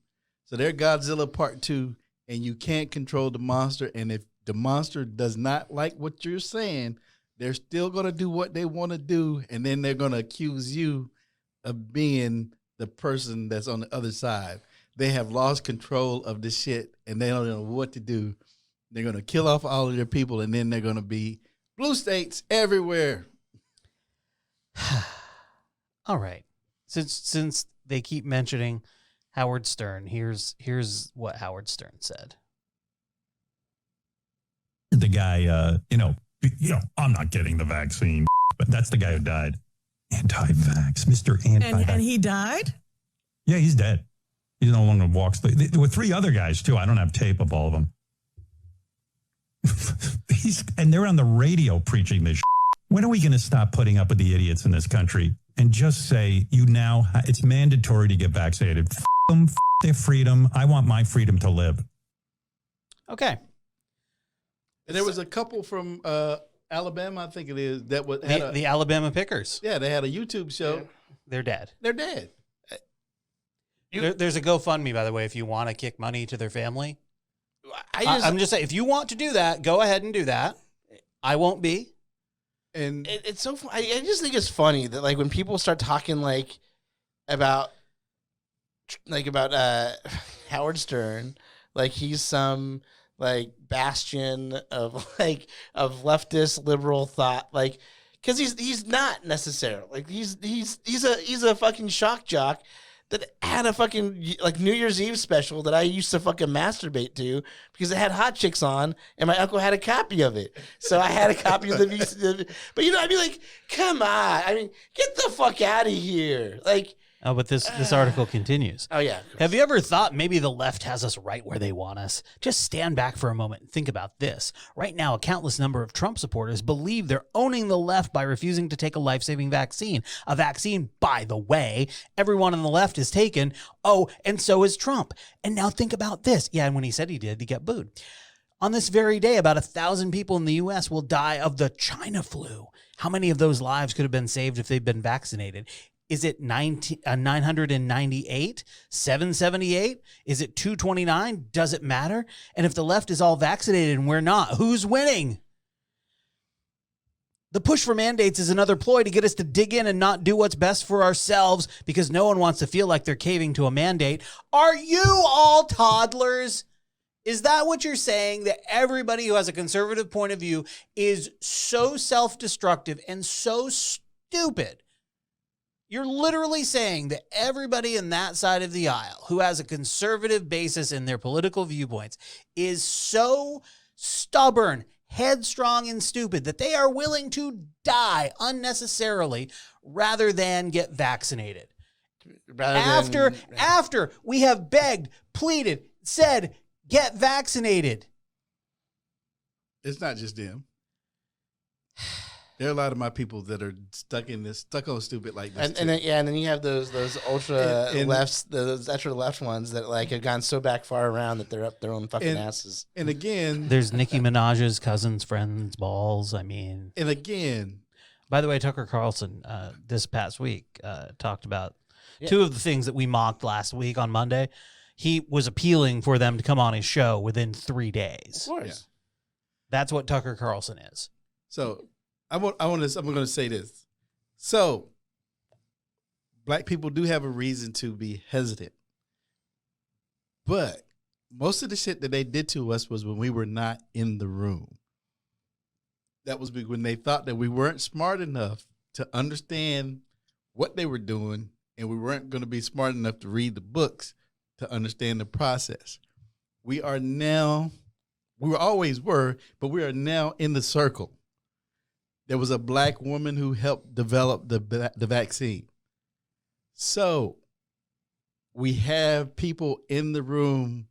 So they're Godzilla part 2 and you can't control the monster. And if the monster does not like what you're saying, they're still going to do what they want to do. And then they're going to accuse you of being the person that's on the other side. They have lost control of this shit and they don't know what to do. They're going to kill off all of their people and then they're going to be blue states everywhere. All right. Since they keep mentioning Howard Stern, here's what Howard Stern said. The guy, I'm not getting the vaccine, but that's the guy who died. Anti-vax, Mr. Anti-vax. And he died? Yeah, he's dead. He no longer walks. There were 3 other guys, too. I don't have tape of all of them. And they're on the radio preaching this shit. When are we going to stop putting up with the idiots in this country and just say, it's mandatory to get vaccinated? F them, f their freedom. I want my freedom to live. Okay. And there was a couple from Alabama, I think it is, that was the Alabama Pickers. Yeah, they had a YouTube show. Yeah. They're dead. They're dead. There's a GoFundMe, by the way, if you want to kick money to their family. I'm just saying, if you want to do that, go ahead and do that. I won't be. And it's so fun. I just think it's funny that like when people start talking about Howard Stern, like he's some like bastion of leftist liberal thought, like because he's not necessarily like he's a fucking shock jock that had a fucking like New Year's Eve special that I used to fucking masturbate to because it had hot chicks on and my uncle had a copy of it. So I had a copy of the VCD. But I'd be like, come on. I mean, get the fuck out of here. Like, Oh, but this article continues. Oh, yeah. Have you ever thought maybe the left has us right where they want us? Just stand back for a moment and think about this. Right now, a countless number of Trump supporters believe they're owning the left by refusing to take a life-saving vaccine. A vaccine, by the way, everyone on the left is taken. Oh, and so is Trump. And now think about this. Yeah, and when he said he did, he got booed. On this very day, about 1,000 people in the U.S. will die of the China flu. How many of those lives could have been saved if they'd been vaccinated? Is it 998? 778? Is it 229? Does it matter? And if the left is all vaccinated and we're not, who's winning? The push for mandates is another ploy to get us to dig in and not do what's best for ourselves because no one wants to feel like they're caving to a mandate. Are you all toddlers? Is that what you're saying? That everybody who has a conservative point of view is so self-destructive and so stupid? You're literally saying that everybody in that side of the aisle who has a conservative basis in their political viewpoints is so stubborn, headstrong, and stupid that they are willing to die unnecessarily rather than get vaccinated. After we have begged, pleaded, said, get vaccinated. It's not just them. There are a lot of my people that are stuck on stupid like this. And then you have those ultra lefts, those ultra left ones that like have gone so back far around that they're up their own fucking asses. And again, there's Nicki Minaj's cousins, friends, balls. I mean, and again, by the way, Tucker Carlson this past week talked about two of the things that we mocked last week on Monday. He was appealing for them to come on his show within 3 days. Of course, that's what Tucker Carlson is. So. I'm going to say this. So, black people do have a reason to be hesitant. But most of the shit that they did to us was when we were not in the room. That was when they thought that we weren't smart enough to understand what they were doing, and we weren't going to be smart enough to read the books to understand the process. We always were, but we are now in the circle. There was a black woman who helped develop the vaccine. So we have people in the room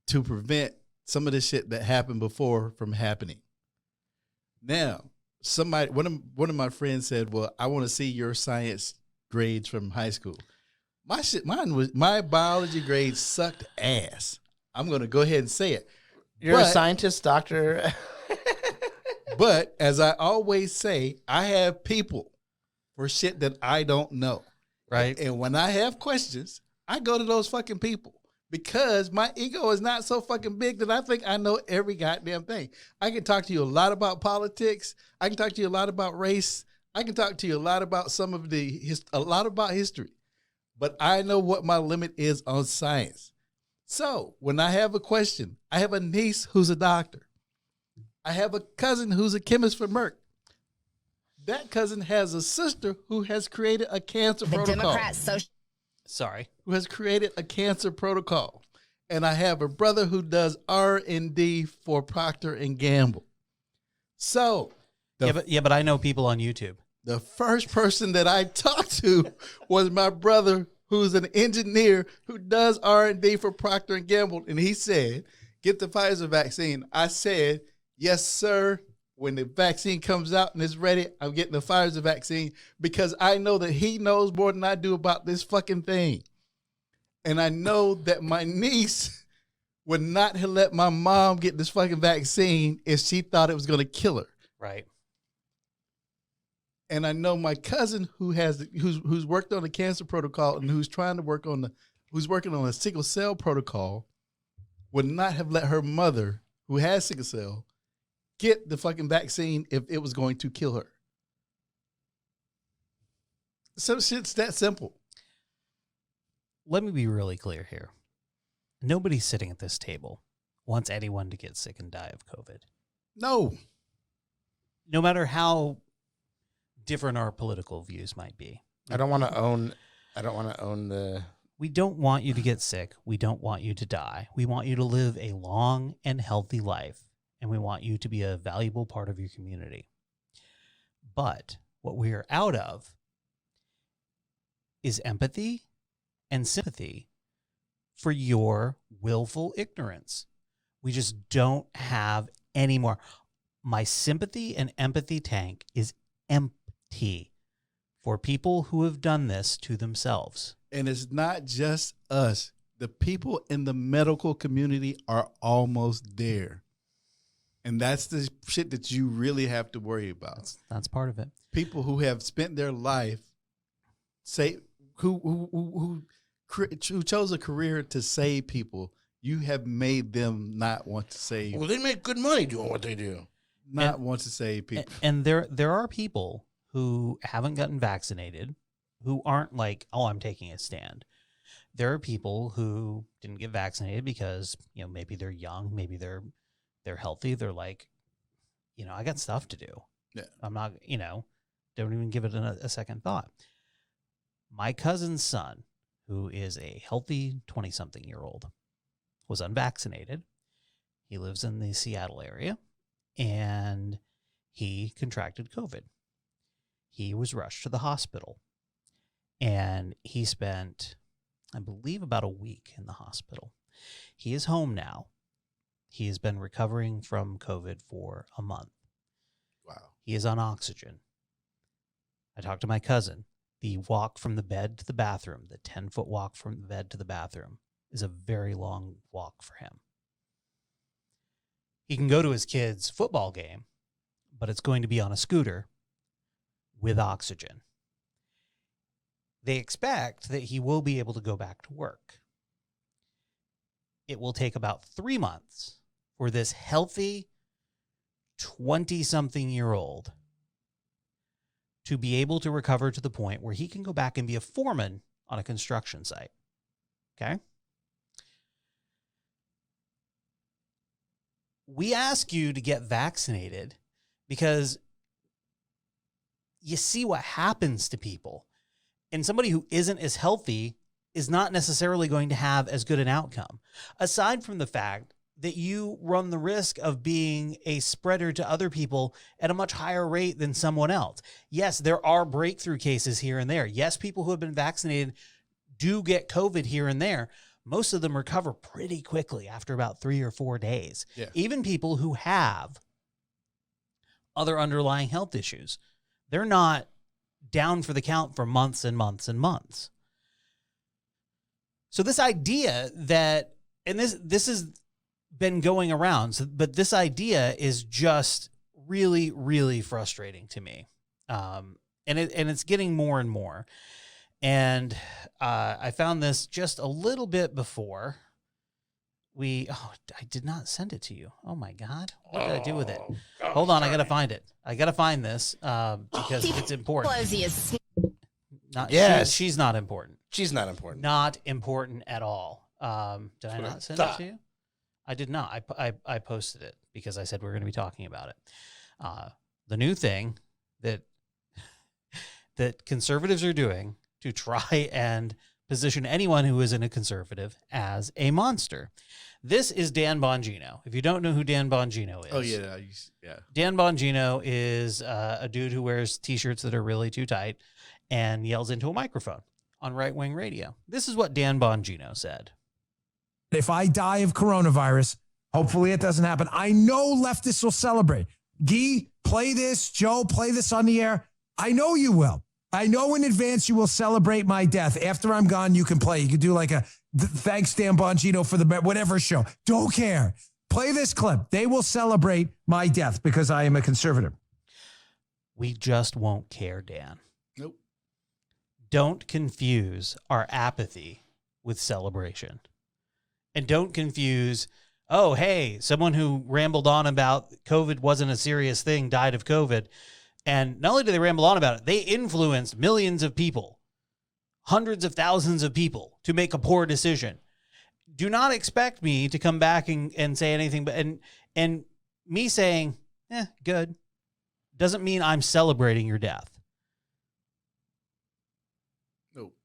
to prevent some of the shit that happened before from happening. Now, one of my friends said, "Well, I want to see your science grades from high school." My biology grades sucked ass. I'm going to go ahead and say it. You're a scientist, doctor. But as I always say, I have people for shit that I don't know. Right. And when I have questions, I go to those fucking people because my ego is not so fucking big that I think I know every goddamn thing. I can talk to you a lot about politics. I can talk to you a lot about race. I can talk to you a lot about a lot about history. But I know what my limit is on science. So when I have a question, I have a niece who's a doctor. I have a cousin who's a chemist for Merck. That cousin has a sister who has created a cancer protocol. Who has created a cancer protocol. And I have a brother who does R&D for Procter & Gamble. So. But I know people on YouTube. The first person that I talked to was my brother who's an engineer who does R&D for Procter & Gamble. And he said, get the Pfizer vaccine. I said, yes, sir. When the vaccine comes out and it's ready, I'm getting the Pfizer vaccine because I know that he knows more than I do about this fucking thing. And I know that my niece would not have let my mom get this fucking vaccine if she thought it was going to kill her. Right. And I know my cousin who's worked on the cancer protocol and who's working on a sickle cell protocol would not have let her mother, who has sickle cell, get the fucking vaccine if it was going to kill her. So shit's that simple. Let me be really clear here. Nobody sitting at this table wants anyone to get sick and die of COVID. No. No matter how different our political views might be. I don't want to own the... We don't want you to get sick. We don't want you to die. We want you to live a long and healthy life. And we want you to be a valuable part of your community. But what we are out of is empathy and sympathy for your willful ignorance. We just don't have any more. My sympathy and empathy tank is empty for people who have done this to themselves. And it's not just us. The people in the medical community are almost there. And that's the shit that you really have to worry about. That's part of it. People who have spent their life, who chose a career to save people, you have made them not want to save. Well, they make good money doing what they do. Want to save people. And there are people who haven't gotten vaccinated who aren't like, oh, I'm taking a stand. There are people who didn't get vaccinated because, maybe they're young, maybe they're healthy. They're like, I got stuff to do. Yeah. I'm not, don't even give it a second thought. My cousin's son, who is a healthy 20-something-year-old, was unvaccinated. He lives in the Seattle area, and he contracted COVID. He was rushed to the hospital, and he spent, I believe, about a week in the hospital. He is home now. He has been recovering from COVID for a month. Wow. He is on oxygen. I talked to my cousin. The walk from the bed to the bathroom, the 10-foot walk from the bed to the bathroom, is a very long walk for him. He can go to his kid's football game, but it's going to be on a scooter with oxygen. They expect that he will be able to go back to work. It will take about 3 months for this healthy 20-something-year-old to be able to recover to the point where he can go back and be a foreman on a construction site. Okay? We ask you to get vaccinated because you see what happens to people. And somebody who isn't as healthy is not necessarily going to have as good an outcome. Aside from the fact that you run the risk of being a spreader to other people at a much higher rate than someone else. Yes, there are breakthrough cases here and there. Yes, people who have been vaccinated do get COVID here and there. Most of them recover pretty quickly after about 3 or 4 days. Yeah. Even people who have other underlying health issues, they're not down for the count for months and months and months. So this idea that, and this has been going around, but this idea is just really, really frustrating to me. And it's getting more and more. And I found this just a little bit before I did not send it to you. Oh my God. What did I do with it? Hold on. I got to find it. I got to find this because it's important. She's not important. She's not important. Not important at all. Did I not send it to you? I did not. I posted it because I said we were going to be talking about it. The new thing that conservatives are doing to try and position anyone who isn't a conservative as a monster. This is Dan Bongino. If you don't know who Dan Bongino is. Oh, yeah. Dan Bongino is a dude who wears T-shirts that are really too tight and yells into a microphone on right-wing radio. This is what Dan Bongino said. If I die of coronavirus, hopefully it doesn't happen. I know leftists will celebrate. Guy, play this. Joe, play this on the air. I know you will. I know in advance you will celebrate my death. After I'm gone, you can play. You can do like a thanks, Dan Bongino, for the whatever show. Don't care. Play this clip. They will celebrate my death because I am a conservative. We just won't care, Dan. Nope. Don't confuse our apathy with celebration. And don't confuse, oh, hey, someone who rambled on about COVID wasn't a serious thing died of COVID. And not only do they ramble on about it, they influenced millions of people, hundreds of thousands of people to make a poor decision. Do not expect me to come back and say anything, but and me saying, good, doesn't mean I'm celebrating your death. Nope.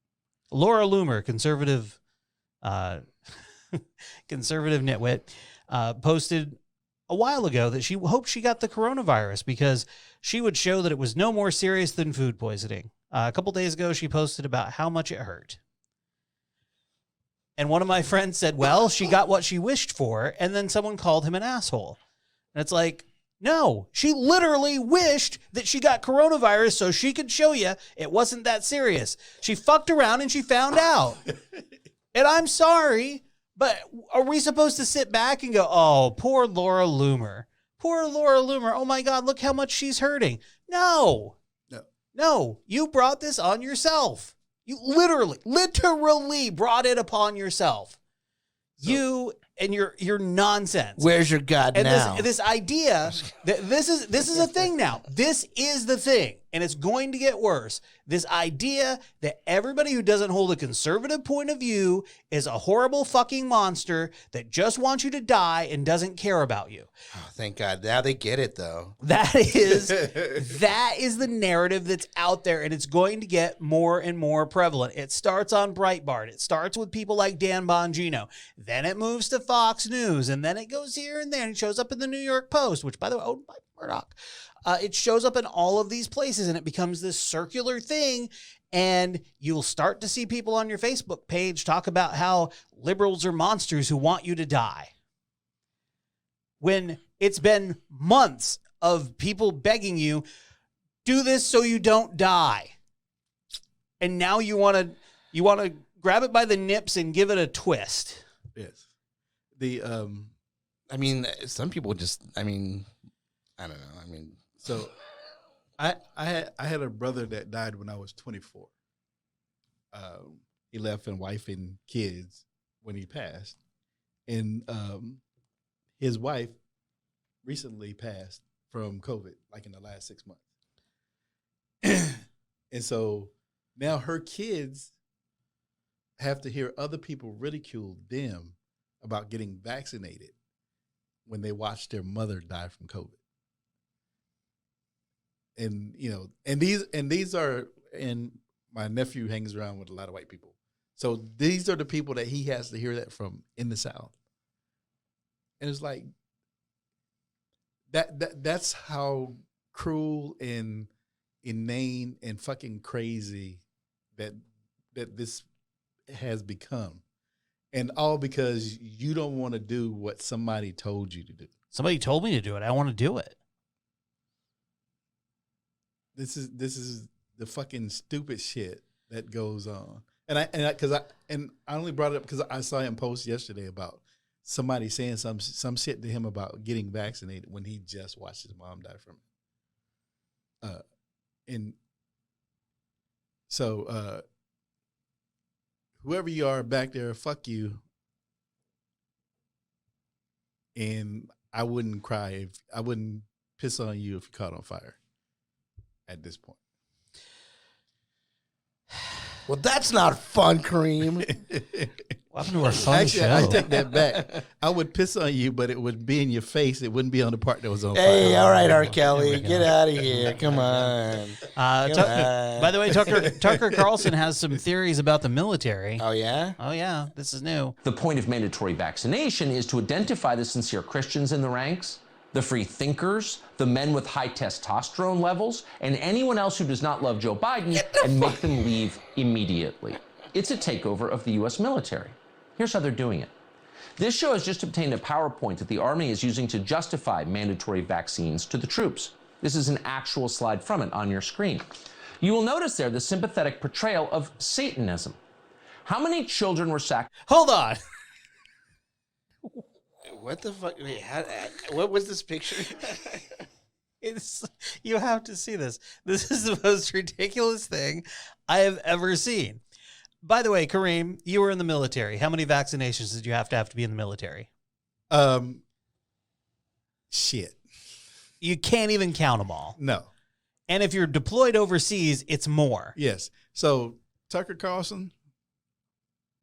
Laura Loomer, conservative conservative nitwit, posted a while ago that she hoped she got the coronavirus because she would show that it was no more serious than food poisoning. A couple days ago, she posted about how much it hurt. And one of my friends said, well, she got what she wished for. And then someone called him an asshole. And it's like, no, she literally wished that she got coronavirus so she could show you it wasn't that serious. She fucked around and she found out. And I'm sorry, but are we supposed to sit back and go, oh, poor Laura Loomer. Poor Laura Loomer. Oh my God, look how much she's hurting. No, you brought this on yourself. You literally brought it upon yourself. So, you and your nonsense. Where's your God and now? This idea that this is a thing now. This is the thing, and it's going to get worse. This idea that everybody who doesn't hold a conservative point of view is a horrible fucking monster that just wants you to die and doesn't care about you. Oh, thank God. Now they get it, though. That is the narrative that's out there, and it's going to get more and more prevalent. It starts on Breitbart. It starts with people like Dan Bongino. Then it moves to Fox News, and then it goes here and there, and it shows up in the New York Post, which, by the way, owned by Murdoch. It shows up in all of these places, and it becomes this circular thing, and you'll start to see people on your Facebook page talk about how liberals are monsters who want you to die. When it's been months of people begging you, do this so you don't die. And now you want to grab it by the nips and give it a twist. Yes. I mean, some people just, I don't know. So I had a brother that died when I was 24. He left a wife and kids when he passed. And his wife recently passed from COVID, like in the last 6 months. And so now her kids have to hear other people ridicule them about getting vaccinated when they watch their mother die from COVID. And, and my nephew hangs around with a lot of white people. So these are the people that he has to hear that from in the South. And it's like, that's how cruel and inane and fucking crazy that this has become. And all because you don't want to do what somebody told you to do. Somebody told me to do it. I want to do it. This is the fucking stupid shit that goes on. And I only brought it up because I saw him post yesterday about somebody saying some shit to him about getting vaccinated when he just watched his mom die from it. And so whoever you are back there, fuck you. And I wouldn't cry I wouldn't piss on you if you caught on fire at this point. Well, that's not fun, Kareem. What happened to our fun Actually, show? I take that back. I would piss on you, but it would be in your face. It wouldn't be on the part that was on Hey, fire. all right, R. Kelly, get out of here. Come on. By the way, Tucker Carlson has some theories about the military. Oh, yeah? Oh, yeah. This is new. The point of mandatory vaccination is to identify the sincere Christians in the ranks, the free thinkers, the men with high testosterone levels, and anyone else who does not love Joe Biden and make them leave immediately. It's a takeover of the U.S. military. Here's how they're doing it. This show has just obtained a PowerPoint that the Army is using to justify mandatory vaccines to the troops. This is an actual slide from it on your screen. You will notice there the sympathetic portrayal of Satanism. How many children were sacrificed? Hold on. What the fuck? Wait, what was this picture? You have to see this. This is the most ridiculous thing I have ever seen. By the way, Kareem, you were in the military. How many vaccinations did you have to be in the military? Shit. You can't even count them all. No. And if you're deployed overseas, it's more. Yes. So Tucker Carlson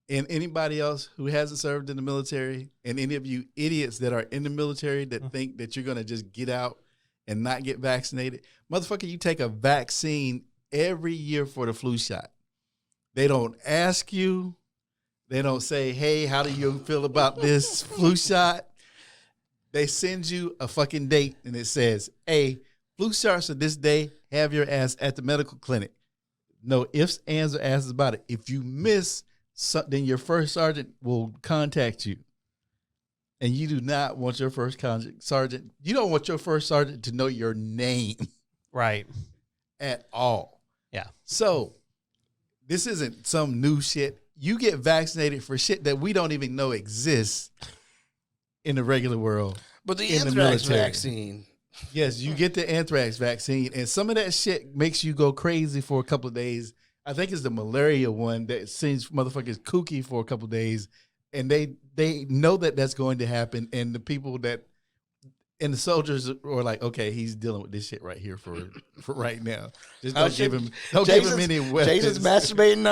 and anybody else who hasn't served in the military, and any of you idiots that are in the military that think that you're going to just get out and not get vaccinated, motherfucker, you take a vaccine every year for the flu shot. They don't ask you. They don't say, hey, how do you feel about this flu shot? They send you a fucking date, and it says, hey, flu shots are this day. Have your ass at the medical clinic. No ifs, ands, or asses about it. If you miss, then your first sergeant will contact you. And you do not want your first sergeant. You don't want your first sergeant to know your name. Right. At all. Yeah. So this isn't some new shit. You get vaccinated for shit that we don't even know exists in the regular world. But the in anthrax the military. vaccine. Yes, you get the anthrax vaccine, and some of that shit makes you go crazy for a couple of days. I think it's the malaria one that sends motherfuckers kooky for a couple of days, and they know that that's going to happen, and the people that and the soldiers are like, okay, he's dealing with this shit right here for right now. Just don't give him any weapons. Jason's masturbating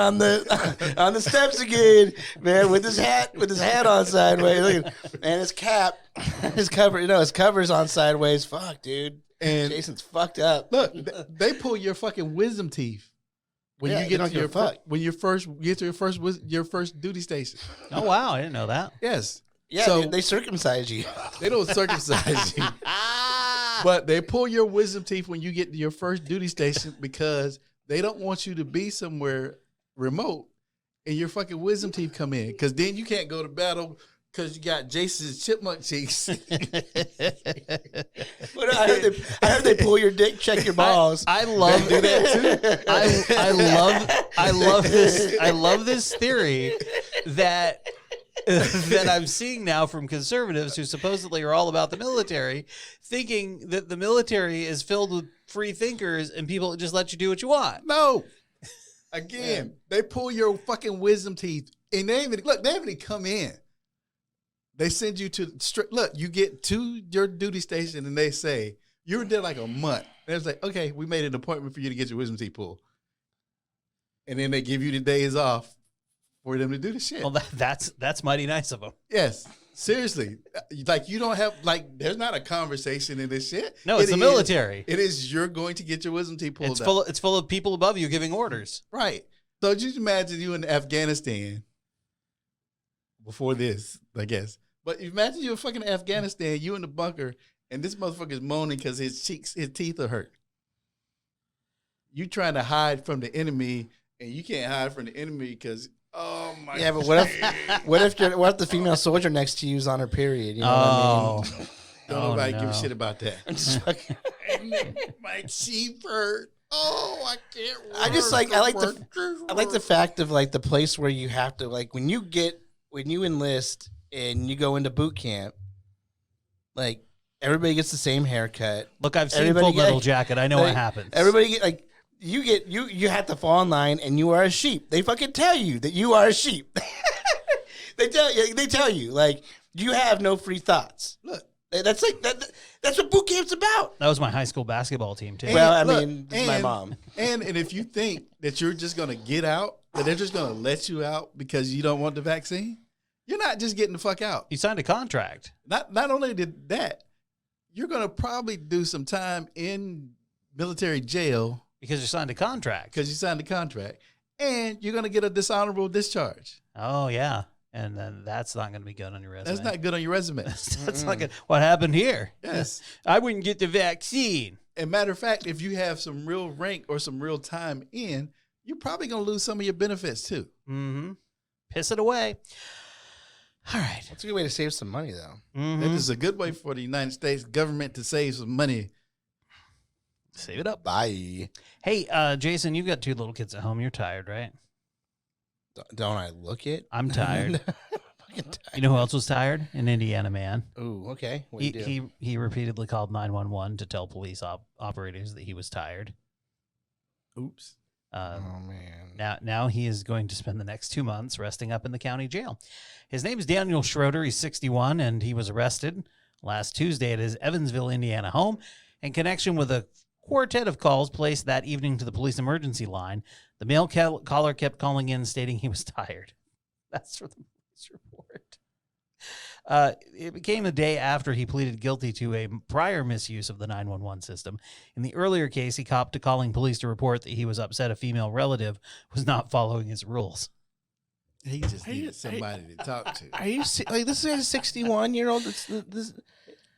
on the steps again, man, with his hat on sideways, and his cap, his cover's on sideways. Fuck, dude. And Jason's fucked up. Look, they pull your fucking wisdom teeth when you get to your first duty station. Oh wow, I didn't know that. Yes. Yeah, so, they circumcise you. They don't circumcise you. But they pull your wisdom teeth when you get to your first duty station because they don't want you to be somewhere remote and your fucking wisdom teeth come in. Because then you can't go to battle because you got Jason's chipmunk cheeks. I heard they pull your dick, check your balls. I love do that too. I love this theory that I'm seeing now from conservatives who supposedly are all about the military, thinking that the military is filled with free thinkers and people that just let you do what you want. No. Again, they pull your fucking wisdom teeth and they haven't even come in. They send you to you get to your duty station and they say, you were there like a month. And it's like, okay, we made an appointment for you to get your wisdom teeth pulled. And then they give you the days off for them to do the shit. Well, that's mighty nice of them. Yes, seriously. Like you don't have there's not a conversation in this shit. No, it's the military. It is you're going to get your wisdom teeth pulled. It's full of people above you giving orders. Right. So just imagine you in Afghanistan before this, I guess. But imagine you in fucking Afghanistan, you in the bunker, and this motherfucker's moaning because his teeth are hurt. You trying to hide from the enemy, and you can't hide from the enemy because. Oh my! Yeah, but what if the female soldier next to you is on her period? You know what I mean? Don't nobody give a shit about that. I'm just fucking my teeth hurt. Oh, I can't. I just I like the fact of the place where you have to when you enlist and you go into boot camp, everybody gets the same haircut. Look, I've seen Full Metal Jacket. I know what happens. Everybody get you have to fall in line and you are a sheep. They fucking tell you that you are a sheep. They tell you you have no free thoughts. Look, that's that's what boot camp's about. That was my high school basketball team too. Well, I mean, this is my mom. And if you think that you're just gonna get out, that they're just gonna let you out because you don't want the vaccine, you're not just getting the fuck out. You signed a contract. Not only did that, you're gonna probably do some time in military jail. Because you signed a contract. And you're going to get a dishonorable discharge. Oh, yeah. And then that's not going to be good on your resume. That's not good on your resume. That's not good. What happened here? Yes. I wouldn't get the vaccine. And matter of fact, if you have some real rank or some real time in, you're probably going to lose some of your benefits too. Mm-hmm. Piss it away. All right. That's a good way to save some money, though. Mm-hmm. That is a good way for the United States government to save some money. Save it up. Bye. Hey, Jason, you've got 2 little kids at home. You're tired, right? Don't I look it? I'm tired. You know who else was tired? An Indiana man. Ooh, okay. He repeatedly called 911 to tell police operators that he was tired. Oops. Oh, man. Now he is going to spend the next 2 months resting up in the county jail. His name is Daniel Schroeder. He's 61, and he was arrested last Tuesday at his Evansville, Indiana home in connection with a quartet of calls placed that evening to the police emergency line. The male caller kept calling in stating he was tired. That's from the police report. It became a day after he pleaded guilty to a prior misuse of the 911 system. In the earlier case, he copped to calling police to report that he was upset a female relative was not following his rules. He just needed somebody to talk to. Are you this is a 61-year-old?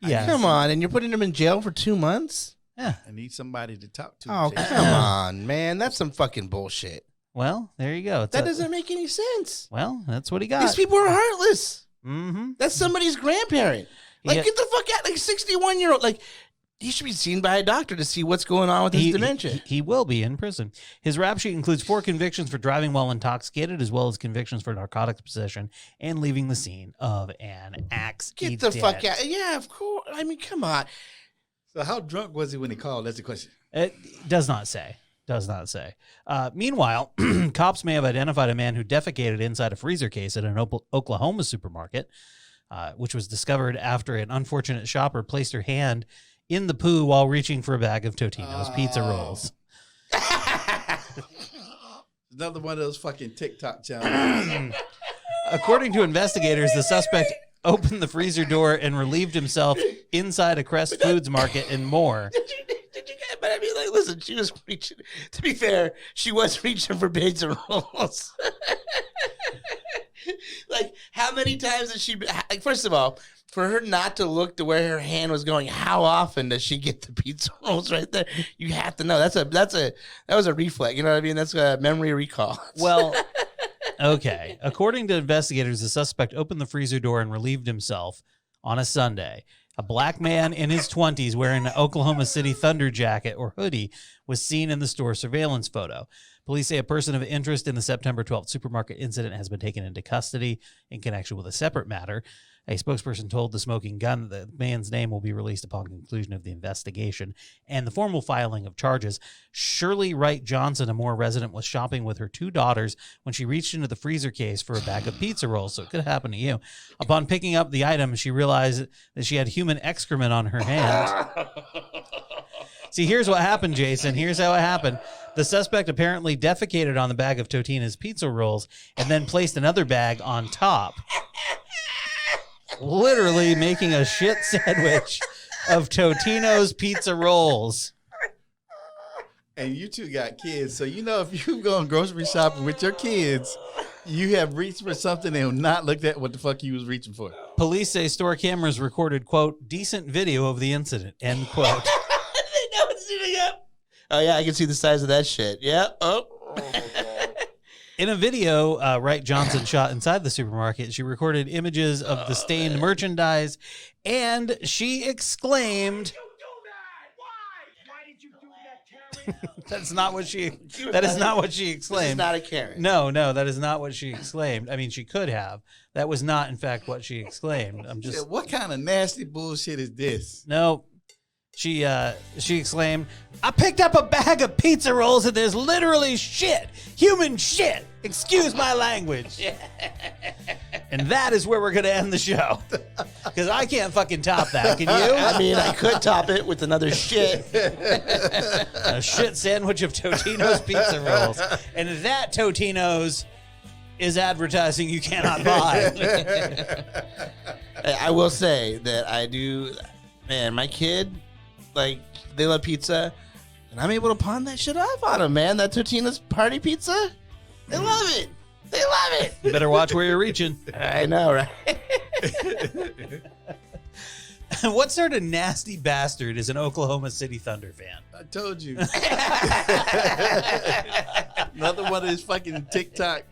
Yeah. Come on, and you're putting him in jail for 2 months? Yeah. I need somebody to talk to. Oh, Jason. come on, man. That's some fucking bullshit. Well, there you go. That doesn't make any sense. Well, that's what he got. These people are heartless. Mm-hmm. That's somebody's grandparent. Like, Yeah. get the fuck out. Like, 61-year-old. Like, he should be seen by a doctor to see what's going on with his dementia. He will be in prison. His rap sheet includes 4 convictions for driving while intoxicated, as well as convictions for narcotics possession and leaving the scene of an accident. Get the fuck out. Yeah, of course. I mean, come on. So how drunk was he when he called? That's the question. It does not say. Does not say. Meanwhile, cops may have identified a man who defecated inside a freezer case at an Oklahoma supermarket, which was discovered after an unfortunate shopper placed her hand in the poo while reaching for a bag of Totino's pizza rolls. Another one of those fucking TikTok challenges. According to investigators, the suspect opened the freezer door and relieved himself inside a Crest Foods market and more. But I mean, like, listen, she was reaching. To be fair, she was reaching for pizza rolls. Like, how many times has she been? Like, first of all, for her not to look to where her hand was going, how often does she get the pizza rolls right there? You have to know. That was a reflex. You know what I mean? That's a memory recall. Well, okay. According to investigators, the suspect opened the freezer door and relieved himself on a Sunday. A black man in his 20s wearing an Oklahoma City Thunder jacket or hoodie was seen in the store surveillance photo. Police say a person of interest in the September 12th supermarket incident has been taken into custody in connection with a separate matter. A spokesperson told The Smoking Gun that the man's name will be released upon conclusion of the investigation and the formal filing of charges. Shirley Wright Johnson, a Moore resident, was shopping with her 2 daughters when she reached into the freezer case for a bag of pizza rolls, so it could happen to you. Upon picking up the item, she realized that she had human excrement on her hand. See, here's what happened, Jason. Here's how it happened. The suspect apparently defecated on the bag of Totino's pizza rolls and then placed another bag on top, literally making a shit sandwich of Totino's pizza rolls. And you two got kids, so you know if you go grocery shopping with your kids, you have reached for something and not looked at what the fuck you was reaching for. Police say store cameras recorded, quote, decent video of the incident, end quote. They know it's shooting up. Oh, yeah, I can see the size of that shit. Yeah. Oh. In a video Wright Johnson shot inside the supermarket, she recorded images of the stained merchandise, and she exclaimed, That is not what she exclaimed. This is not a Karen. No, that is not what she exclaimed. I mean, she could have. That was not, in fact, what she exclaimed. I'm just. What kind of nasty bullshit is this? No. She exclaimed, I picked up a bag of pizza rolls and there's literally shit. Human shit. Excuse my language. And that is where we're going to end the show. Because I can't fucking top that. Can you? I mean, I could top it with another shit. A shit sandwich of Totino's pizza rolls. And that Totino's is advertising you cannot buy. I will say that I do, man, my kid, like, they love pizza, and I'm able to pawn that shit off on them, man. That Totino's party pizza, they love it. They love it. You better watch where you're reaching. I know, right? What sort of nasty bastard is an Oklahoma City Thunder fan? I told you. Another one of his fucking TikTok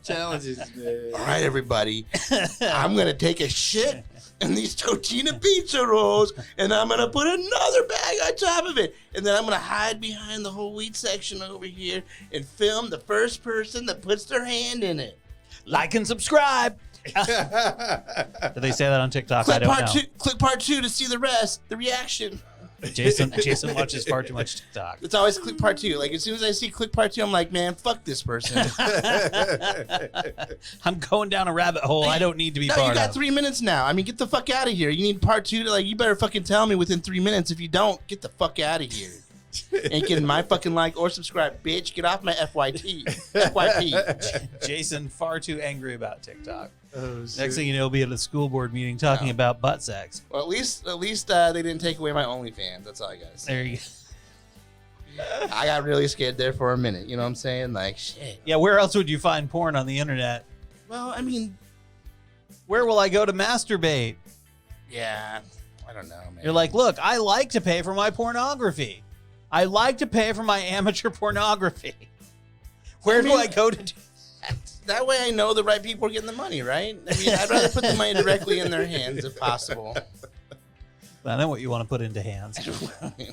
challenges, man. All right, everybody. I'm going to take a shit in these Totino pizza rolls, and I'm going to put another bag on top of it. And then I'm going to hide behind the whole wheat section over here and film the first person that puts their hand in it. Like and subscribe. Did they say that on TikTok? I don't know. Click part 2 to see the rest, the reaction. Jason watches far too much TikTok. It's always click part 2. Like, as soon as I see click part 2, I'm like, man, fuck this person. I'm going down a rabbit hole I don't need to be part of. No, you got 3 minutes now. I mean, get the fuck out of here. You need part 2 to, like, you better fucking tell me within 3 minutes. If you don't, get the fuck out of here. Ain't getting my fucking like or subscribe, bitch. Get off my FYP. Jason far too angry about TikTok. Oh, Next thing you know, he'll be at a school board meeting talking about butt sex. Well, at least they didn't take away my OnlyFans. That's all I got to say. There you go. I got really scared there for a minute. You know what I'm saying? Like, shit. Yeah, where else would you find porn on the internet? Well, I mean, where will I go to masturbate? yeah. I don't know, man. You're like, look, I like to pay for my pornography. I like to pay for my amateur pornography. Where do I go to do that? That way I know the right people are getting the money, right? I mean, I'd rather put the money directly in their hands if possible. I know what you want to put into hands.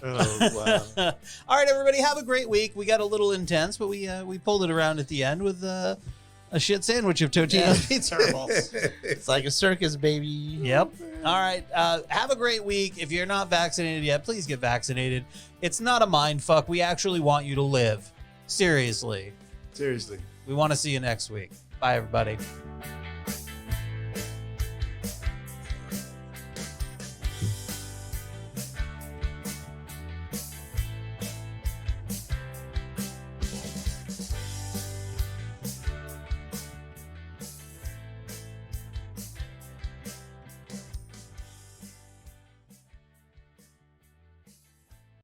Oh, wow. All right, everybody, have a great week. We got a little intense, but we pulled it around at the end with a shit sandwich of Totino's pizza rolls. It's like a circus, baby. Yep. All right. Have a great week. If you're not vaccinated yet, please get vaccinated. It's not a mind fuck. We actually want you to live. Seriously. Seriously. We want to see you next week. Bye, everybody.